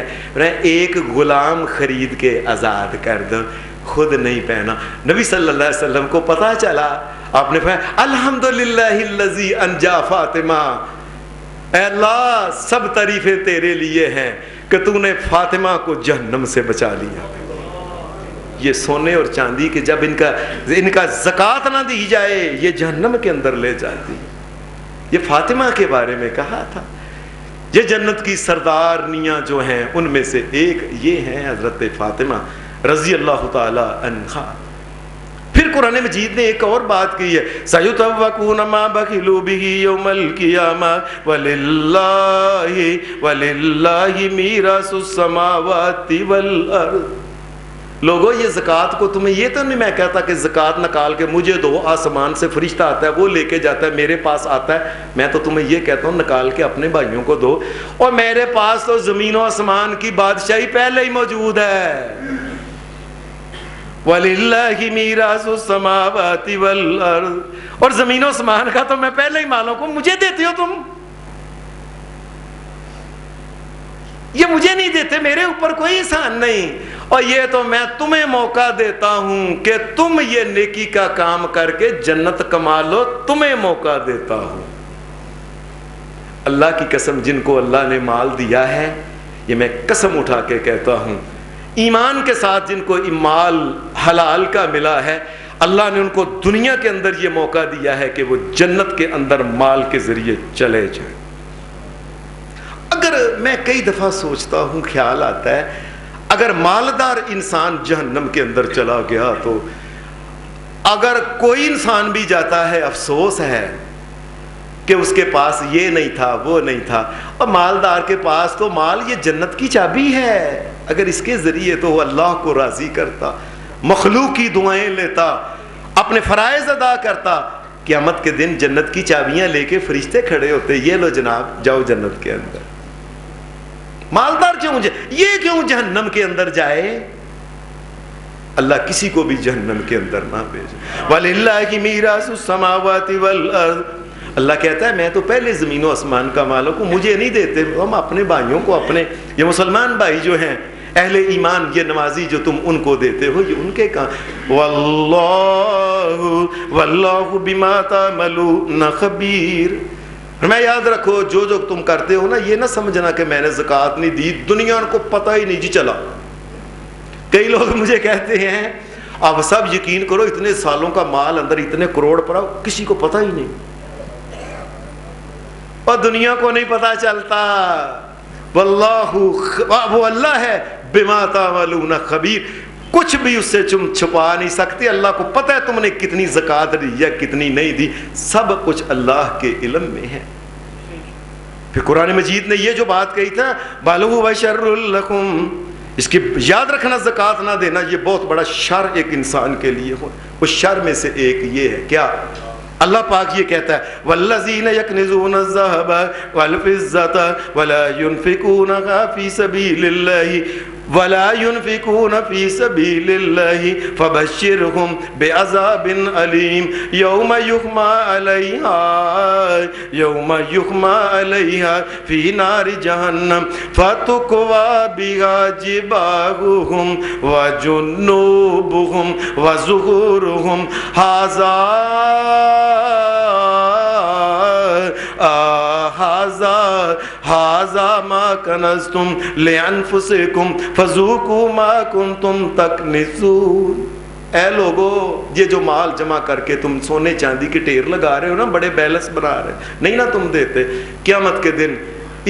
ایک غلام خرید کے آزاد کر دو, خود نہیں پہنا. نبی صلی اللہ علیہ وسلم کو پتا چلا, آپ نے فرمایا الحمدللہ الذی انجا فاطمہ, اے اللہ سب تعریفیں تیرے لیے ہیں کہ تو نے فاطمہ کو جہنم سے بچا لیا. یہ سونے اور چاندی کے جب ان کا زکوٰۃ نہ دی جائے یہ جہنم کے اندر لے جاتی. یہ فاطمہ کے بارے میں کہا تھا. یہ جنت کی سردارنیاں جو ہیں ان میں سے ایک یہ ہیں حضرت فاطمہ رضی اللہ تعالی عنہا. پھر قرآن مجید نے ایک اور بات کی ہے, سَيُطَوَّقُونَ مَا بَخِلُوا بِهِ يَوْمَ الْقِيَامَةِ وَلِلَّهِ مِيرَاثُ السَّمَاوَاتِ وَالْأَرْضِ. لوگوں یہ زکوٰۃ کو تمہیں یہ تو نہیں میں کہتا کہ زکوٰۃ نکال کے مجھے دو, آسمان سے فرشتہ آتا ہے وہ لے کے جاتا ہے میرے پاس آتا ہے. میں تو تمہیں یہ کہتا ہوں نکال کے اپنے بھائیوں کو دو, اور میرے پاس تو زمین و آسمان کی بادشاہی پہلے ہی موجود ہے. وَلِلَّهِ مِيرَاثُ السَّمَاوَاتِ وَالْأَرْضِ, اور زمین و آسمان کا تو میں پہلے ہی مالک ہوں, مجھے دیتے ہو تم, یہ مجھے نہیں دیتے, میرے اوپر کوئی احسان نہیں. اور یہ تو میں تمہیں موقع دیتا ہوں کہ تم یہ نیکی کا کام کر کے جنت کما لو, تمہیں موقع دیتا ہوں. اللہ کی قسم جن کو اللہ نے مال دیا ہے, یہ میں قسم اٹھا کے کہتا ہوں, ایمان کے ساتھ جن کو مال حلال کا ملا ہے, اللہ نے ان کو دنیا کے اندر یہ موقع دیا ہے کہ وہ جنت کے اندر مال کے ذریعے چلے جائیں. اگر میں کئی دفعہ سوچتا ہوں, خیال آتا ہے, اگر مالدار انسان جہنم کے اندر چلا گیا تو اگر کوئی انسان بھی جاتا ہے افسوس ہے کہ اس کے پاس یہ نہیں تھا وہ نہیں تھا. اور مالدار کے پاس تو مال یہ جنت کی چابی ہے, اگر اس کے ذریعے تو وہ اللہ کو راضی کرتا, مخلوق کی دعائیں لیتا, اپنے فرائض ادا کرتا, قیامت کے دن جنت کی چابیاں لے کے فرشتے کھڑے ہوتے, یہ لو جناب جاؤ جنت کے اندر. مالدار یہ کیوں جہنم کے اندر جائے؟ اللہ کسی کو بھی جہنم کے اندر نہ بھیجے. وَلِلَّهِ مِيرَاثُ السَّمَاوَاتِ وَالْأَرْضِ. اللہ کہتا ہے میں تو پہلے زمین و آسمان کا مالک ہوں, مجھے نہیں دیتے, ہم اپنے بھائیوں کو, اپنے یہ مسلمان بھائی جو ہیں اہل ایمان, یہ نمازی جو تم ان کو دیتے ہو, یہ ان کے کام. وَاللَّهُ بِمَا تَعْمَلُونَ خَبِيرٌ. میں یاد رکھو جو تم کرتے ہو نا, یہ نہ سمجھنا کہ میں نے زکوٰۃ نہیں دی, دنیا کو پتہ ہی نہیں, جی چلا. کئی لوگ مجھے کہتے ہیں اب سب یقین کرو اتنے سالوں کا مال اندر اتنے کروڑ پڑا, کسی کو پتہ ہی نہیں, اور دنیا کو نہیں پتہ چلتا. واللہ, وہ اللہ ہے بما تعملون خبیر, کچھ بھی اس سے تم چھپا نہیں سکتے. اللہ کو پتہ ہے تم نے کتنی زکوٰۃ دی یا کتنی نہیں دی, سب کچھ اللہ کے علم میں ہے. پھر قرآن مجید نے یہ جو بات کہی تھا بَلْ هُوَ شَرٌّ لَكُمْ, اس کی یاد رکھنا, زکوٰۃ نہ دینا یہ بہت بڑا شر ایک انسان کے لیے ہو. اس شر میں سے ایک یہ ہے, کیا اللہ پاک یہ کہتا ہے وَالَّذِينَ يَكْنِزُونَ الذَّهَبَ وَالْفِضَّةَ وَلَا يُنْفِقُونَهَا فِي سَبِيلِ اللَّهِ وَلَا يُنْفِقُونَ فِي سَبِيلِ اللَّهِ فَبَشِّرْهُمْ بِعَذَابٍ أَلِيمٍ يَوْمَ يُحْمَى عَلَيْهَا فِي نَارِ جَهَنَّمَ فَتُكْوَى بِهَا جِبَاهُهُمْ وَجُنُوبُهُمْ وَظُهُورُهُمْ هَذَا مَا كَنَزْتُمْ لِأَنفُسِكُمْ فَذُوقُوا مَا كُنْتُمْ تَكْنِزُونَ. اے لوگو, یہ جو مال جمع کر کے تم سونے چاندی کے ڈھیر لگا رہے ہو نا, بڑے بیلنس بنا رہے, نہیں نا تم دیتے, قیامت کے دن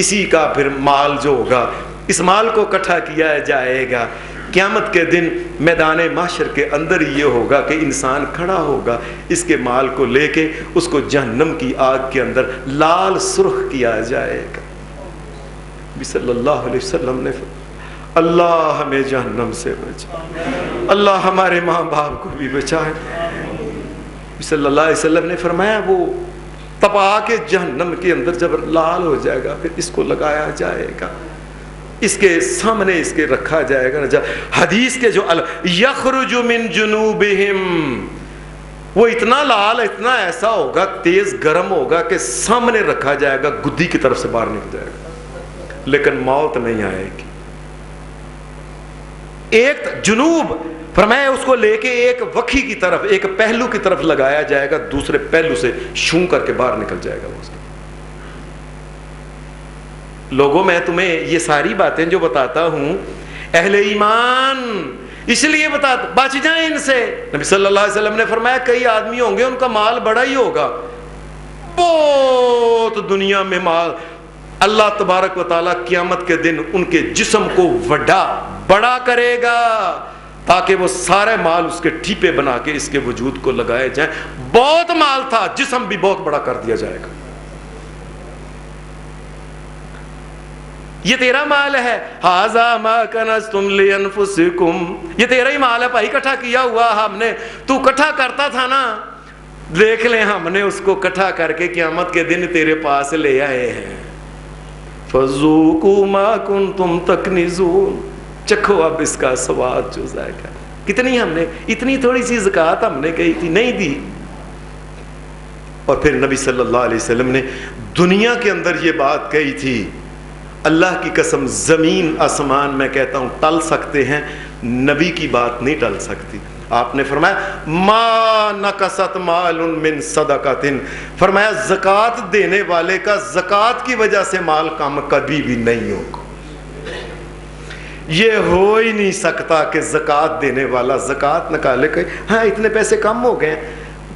اسی کا پھر مال جو ہوگا, اس مال کو اکٹھا کیا جائے گا, قیامت کے دن میدان محشر کے اندر یہ ہوگا کہ انسان کھڑا ہوگا، اس کے مال کو لے کے اس کو جہنم کی آگ کے اندر لال سرخ کیا جائے گا۔ صلی اللہ علیہ وسلم نے اللہ ہمیں جہنم سے بچائے، اللہ ہمارے ماں باپ کو بھی بچائے۔ صلی اللہ علیہ وسلم نے فرمایا وہ تپا کے جہنم کے اندر جب لال ہو جائے گا پھر اس کو لگایا جائے گا، اس کے سامنے اس کے رکھا جائے گا۔ حدیث کے جو یخرج من جنوبہم، وہ اتنا لال، اتنا ایسا ہوگا، تیز گرم ہوگا کہ سامنے رکھا جائے گا، گدی کی طرف سے باہر نکل جائے گا، لیکن موت نہیں آئے گی۔ ایک جنوب فرمایا اس کو لے کے ایک وکھی کی طرف، ایک پہلو کی طرف لگایا جائے گا، دوسرے پہلو سے شوں کر کے باہر نکل جائے گا۔ اس لوگوں میں تمہیں یہ ساری باتیں جو بتاتا ہوں اہل ایمان اس لیے بچ جائیں ان سے۔ نبی صلی اللہ علیہ وسلم نے فرمایا کئی آدمی ہوں گے ان کا مال بڑا ہی ہوگا، بہت دنیا میں مال، اللہ تبارک و تعالیٰ قیامت کے دن ان کے جسم کو بڑا کرے گا تاکہ وہ سارے مال اس کے ٹھیپے بنا کے اس کے وجود کو لگائے جائیں۔ بہت مال تھا، جسم بھی بہت بڑا کر دیا جائے گا۔ یہ تیرا مال ہے، ھذا ما کنزتم لانفسکم، یہ تیرا ہی مال ہے بھائی، اکٹھا کیا ہوا ہم نے، تو اکٹھا کرتا تھا نا، دیکھ لیں ہم نے اس کو اکٹھا کر کے قیامت کے دن تیرے پاس لے آئے ہیں۔ فذوقوا ما کنتم تکنزون، چکھو اب اس کا سواد جو ذائقہ۔ کتنی ہم نے، اتنی تھوڑی سی زکوٰۃ ہم نے کہی تھی، نہیں دی۔ اور پھر نبی صلی اللہ علیہ وسلم نے دنیا کے اندر یہ بات کہی تھی، اللہ کی قسم زمین آسمان میں کہتا ہوں ٹل سکتے ہیں، نبی کی بات نہیں ٹل سکتی۔ آپ نے فرمایا ما نقصت مال من صدقۃ، فرمایا زکوٰۃ دینے والے کا زکوٰۃ کی وجہ سے مال کم کبھی بھی نہیں ہوگا۔ یہ ہو ہی نہیں سکتا کہ زکوٰۃ دینے والا زکوٰۃ نکالے کہ ہاں اتنے پیسے کم ہو گئے،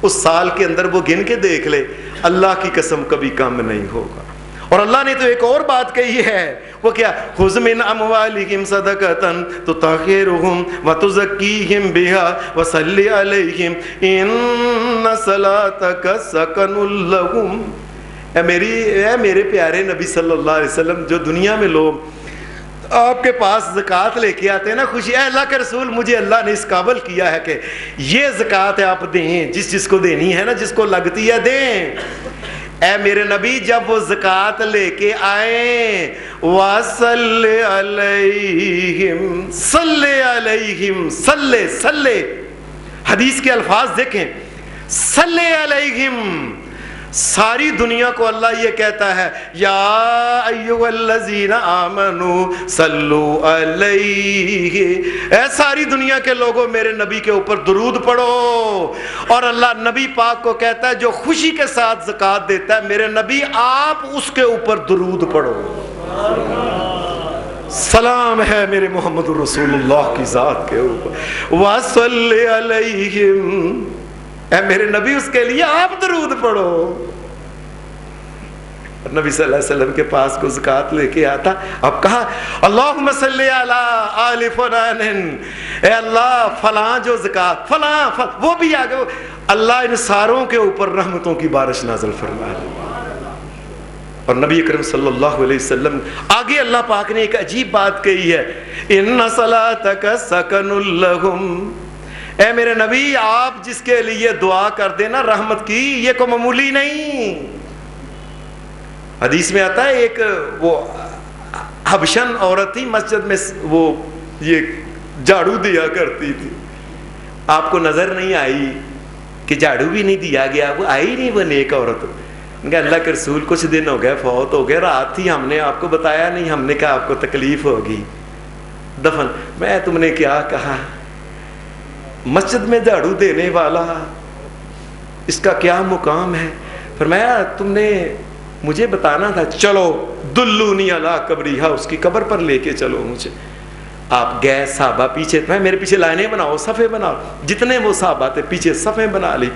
اس سال کے اندر وہ گن کے دیکھ لے، اللہ کی قسم کبھی کم نہیں ہوگا۔ اور اللہ نے تو ایک اور بات کہی ہے، وہ کیا؟ خذ من اموالہم صدقۃ تطہرہم وتزکیہم بہا وصلی علیہم ان صلاتک سکن لہم۔ اے میرے پیارے نبی صلی اللہ علیہ وسلم، جو دنیا میں لوگ آپ کے پاس زکوٰۃ لے کے آتے ہیں نا، خوشی، اے اللہ کے رسول مجھے اللہ نے اس قابل کیا ہے کہ یہ زکوٰۃ آپ دیں، جس کو دینی ہے نا، جس کو لگتی ہے دیں۔ اے میرے نبی جب وہ زکوٰۃ لے کے آئیں، وَصَلِّ عَلَيْهِمْ، صلی علیہم، صلی، حدیث کے الفاظ دیکھیں، صلی علیہم، ساری دنیا کو اللہ یہ کہتا ہے یا ایھا الذین آمنوا صلوا علیہ، اے ساری دنیا کے لوگوں میرے نبی کے اوپر درود پڑھو۔ اور اللہ نبی پاک کو کہتا ہے جو خوشی کے ساتھ زکوٰۃ دیتا ہے میرے نبی آپ اس کے اوپر درود پڑھو۔ سلام ہے میرے محمد رسول اللہ کی ذات کے اوپر، وَصَلِّ عَلَيْهِمْ، اے میرے نبی اس کے لیے آپ درود پڑھو۔ نبی صلی اللہ علیہ وسلم کے پاس کو زکوٰۃ لے کے آتا، اب کہا اللہم صلی علی آل فلان، اے اللہ فلاں جو زکوٰۃ فلاں وہ بھی آگے، اللہ ان ساروں کے اوپر رحمتوں کی بارش نازل فرما دے۔ اور نبی اکرم صلی اللہ علیہ وسلم آگے اللہ پاک نے ایک عجیب بات کہی ہے، ان صلاتک سکن لہم، اے میرے نبی آپ جس کے لیے دعا کر دینا رحمت کی، یہ کوئی معمولی نہیں۔ حدیث میں آتا ہے ایک وہ حبشن عورت تھی مسجد میں، وہ یہ جھاڑو دیا کرتی تھی، آپ کو نظر نہیں آئی کہ جھاڑو بھی نہیں دیا گیا، وہ آئی نہیں، وہ نیک عورت۔ اللہ کے رسول کچھ دن ہو گئے فوت ہو گئے، رات تھی، ہم نے آپ کو بتایا نہیں، ہم نے کہا آپ کو تکلیف ہوگی دفن، میں تم نے کیا کہا، مسجد میں جھاڑو دینے والا اس کا کیا مقام ہے؟ فرمایا تم نے مجھے بتانا تھا، چلو دلونی علی قبریہا، اس کی قبر پر لے کے چلو مجھے۔ آپ گئے، صحابہ پیچھے، میں میرے پیچھے لائنیں بناؤ، صفیں بناؤ، جتنے وہ صحابہ تھے پیچھے صفیں بنا لی۔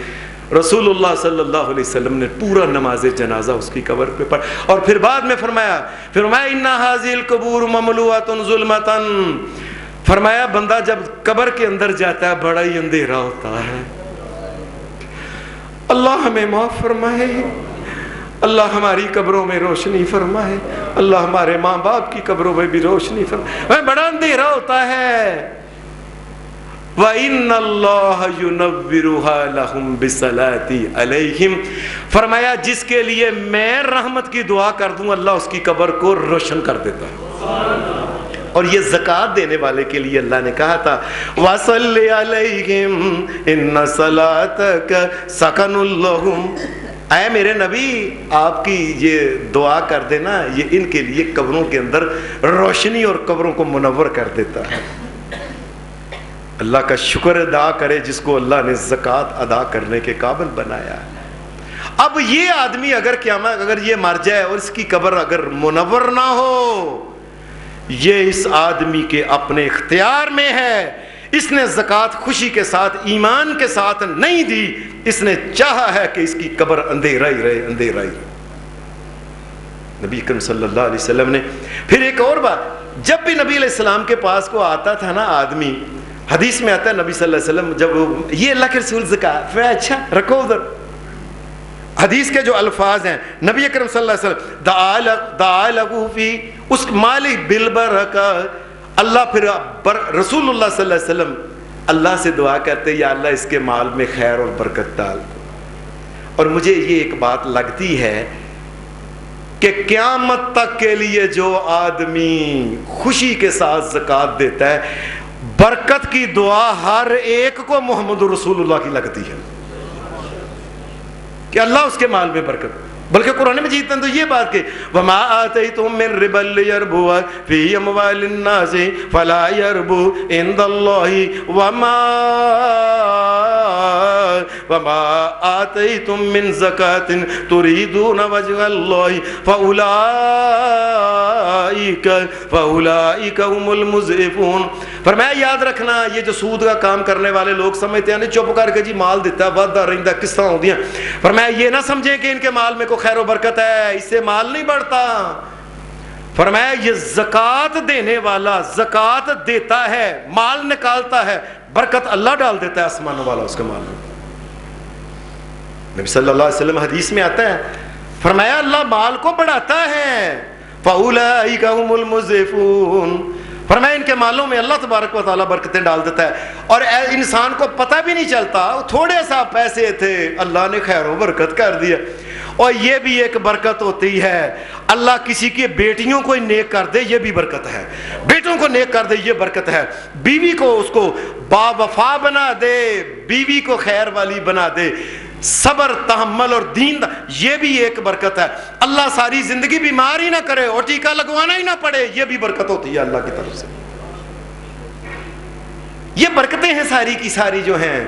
رسول اللہ صلی اللہ علیہ وسلم نے پورا نماز جنازہ اس کی قبر پہ پڑھ، اور پھر بعد میں فرمایا ان ھذہ القبور مملوءۃ ظلمۃ، فرمایا بندہ جب قبر کے اندر جاتا ہے بڑا ہی اندھیرا ہوتا ہے. اللہ ہمیں معاف فرمائے, اللہ ہماری قبروں میں روشنی فرمائے, اللہ ہمارے ماں باپ کی قبروں میں بھی روشنی فرمائے. بڑا اندھیرا ہوتا ہے. وَإِنَّ اللَّهَ يُنَوِّرُهَا لَهُمْ بِصَلَاتِي عَلَيْهِمْ, فرمایا جس کے لیے میں رحمت کی دعا کر دوں اللہ اس کی قبر کو روشن کر دیتا ہے. اور یہ زکوٰۃ دینے والے کے لیے اللہ نے کہا تھا وَصَلِّ عَلَيْهِمْ إِنَّ صَلَاتَكَ سَكَنٌ لَهُمْ, اے میرے نبی آپ کی یہ دعا کر دینا یہ ان کے لیے قبروں کے اندر روشنی اور قبروں کو منور کر دیتا ہے. اللہ کا شکر ادا کرے جس کو اللہ نے زکوٰۃ ادا کرنے کے قابل بنایا. اب یہ آدمی اگر یہ مر جائے اور اس کی قبر اگر منور نہ ہو, یہ اس آدمی کے اپنے اختیار میں ہے. اس نے زکوٰۃ خوشی کے ساتھ ایمان کے ساتھ نہیں دی, اس نے چاہا ہے کہ اس کی قبر اندھیرا ہی رہے, اندھیرا ہی رہے. نبی اکرم صلی اللہ علیہ وسلم نے پھر ایک اور بات, جب بھی نبی علیہ السلام کے پاس کو آتا تھا نا آدمی, حدیث میں آتا ہے نبی صلی اللہ علیہ وسلم جب یہ اللہ کے رسول زکوٰۃ, پھر اچھا رکھو ادھر. حدیث کے جو الفاظ ہیں نبی اکرم صلی اللہ علیہ وسلم دعا لہو فی اس مال بالبرکہ, اللہ پھر رسول اللہ صلی اللہ علیہ وسلم اللہ سے دعا کرتے یا اللہ اس کے مال میں خیر اور برکت ڈال. اور مجھے یہ ایک بات لگتی ہے کہ قیامت تک کے لیے جو آدمی خوشی کے ساتھ زکوٰۃ دیتا ہے برکت کی دعا ہر ایک کو محمد رسول اللہ کی لگتی ہے کہ اللہ اس کے مال میں برکت. بلکہ قرآن مجید نے تو یہ بات کہ وَمَا آتَيْتُم مِّن رِّبًا لِّيَرْبُوَ فِي أَمْوَالِ النَّاسِ فَلَا يَرْبُو عِندَ اللَّهِ وَمَا آتَيْتُم مِّن زَكَاةٍ تُرِيدُونَ وَجْهَ اللَّهِ فَأُولَٰئِكَ هُمُ الْمُضْعِفُونَ. فرمایا یاد رکھنا یہ جو سود کا کام کرنے والے لوگ سمجھتے ہیں چپ کر کے جی مال دیتا ہے وعدہ رہتا کس طرح ہوتی ہیں. فرمایا یہ نہ سمجھیں کہ ان کے مال میں کوئی خیر و برکت ہے, اس سے مال نہیں بڑھتا. فرمایا یہ زکوٰۃ دینے والا زکوٰۃ دیتا ہے, مال نکالتا ہے, برکت اللہ ڈال دیتا ہے آسمانوں والا اس کے مال میں. نبی صلی اللہ علیہ وسلم حدیث میں آتا ہے فرمایا اللہ مال کو بڑھاتا ہے. فَأُولَٰئِكَ هُمُ الْمُضْعِفُونَ, فرمایا ان کے مالوں میں اللہ تبارک و تعالیٰ برکتیں ڈال دیتا ہے اور انسان کو پتہ بھی نہیں چلتا, تھوڑے سا پیسے تھے اللہ نے خیر و برکت کر دیا. اور یہ بھی ایک برکت ہوتی ہے, اللہ کسی کی بیٹیوں کو نیک کر دے یہ بھی برکت ہے, بیٹوں کو نیک کر دے یہ برکت ہے, بیوی کو اس کو با وفا بنا دے, بیوی کو خیر والی بنا دے, صبر تحمل اور دین یہ بھی ایک برکت ہے. اللہ ساری زندگی بیمار ہی نہ کرے اور ٹیکا لگوانا ہی نہ پڑے یہ بھی برکت ہوتی ہے اللہ کی طرف سے. یہ برکتیں ہیں ساری کی ساری جو ہیں.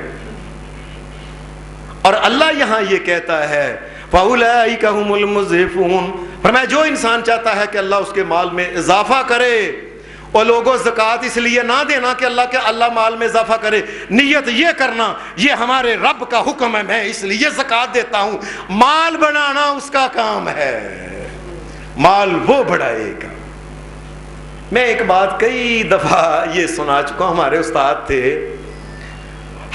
اور اللہ یہاں یہ کہتا ہے فَأُولَٰئِكَ هُمُ الْمُضْعِفُونَ, فرمایا جو انسان چاہتا ہے کہ اللہ اس کے مال میں اضافہ کرے, اور لوگوں زکوٰۃ اس لیے نہ دینا کہ اللہ مال میں اضافہ کرے, نیت یہ کرنا یہ ہمارے رب کا حکم ہے میں اس لیے زکوٰۃ دیتا ہوں. مال بڑھانا اس کا کام ہے, مال وہ بڑھائے گا. میں ایک بات کئی دفعہ یہ سنا چکا ہوں, ہمارے استاد تھے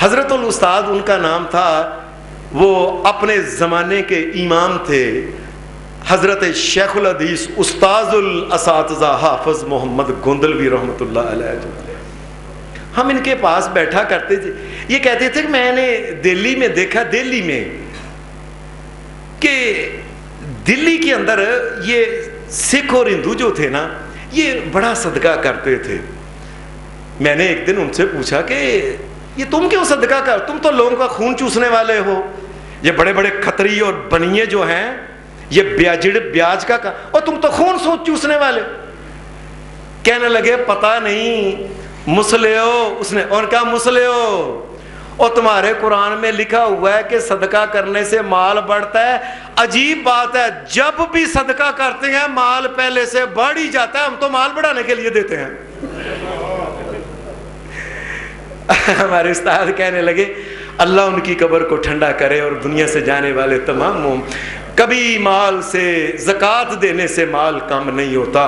حضرت الاستاد ان کا نام تھا, وہ اپنے زمانے کے امام تھے حضرت شیخ الحدیث استاذ الاساتذہ حافظ محمد گوندلوی رحمۃ اللہ علیہ. ہم ان کے پاس بیٹھا کرتے تھے, یہ کہتے تھے کہ میں نے دلی میں دیکھا, دلی میں کہ دلی کے اندر یہ سکھ اور ہندو جو تھے نا یہ بڑا صدقہ کرتے تھے. میں نے ایک دن ان سے پوچھا کہ یہ تم کیوں صدقہ کر, تم تو لوگوں کا خون چوسنے والے ہو, یہ بڑے بڑے کھتری اور بنیے جو ہیں یہ بیاج کا اور تم تو خون چوسنے والے. کہنے لگے پتہ نہیں مسلے ہو, اس نے اور کہا مسلے ہو, اور تمہارے قرآن میں لکھا ہوا ہے کہ صدقہ کرنے سے مال بڑھتا ہے. عجیب بات ہے, جب بھی صدقہ کرتے ہیں مال پہلے سے بڑھ ہی جاتا ہے, ہم تو مال بڑھانے کے لیے دیتے ہیں. ہمارے استاد کہنے لگے اللہ ان کی قبر کو ٹھنڈا کرے اور دنیا سے جانے والے تمام کبھی مال سے زکوٰۃ دینے سے مال کم نہیں ہوتا،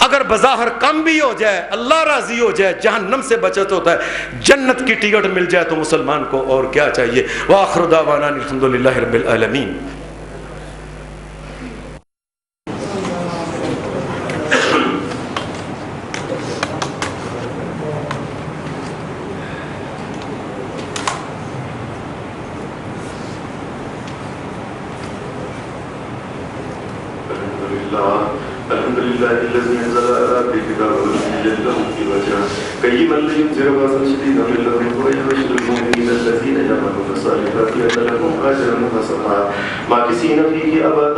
اگر بظاہر کم بھی ہو جائے اللہ راضی ہو جائے، جہنم سے بچت ہوتا ہے، جنت کی ٹکٹ مل جائے تو مسلمان کو اور کیا چاہیے۔ وآخر دعوانا الحمدللہ رب العالمین۔ الحمدللہ الذی انزل علی عبدہ الکتاب ولم یجعل له عوجا قیما لینذر بأسا شدیدا من لدنہ ویبشر المؤمنین الذین یعملون الصالحات ان لهم اجرا حسنا ماکثین فیہ ابدا۔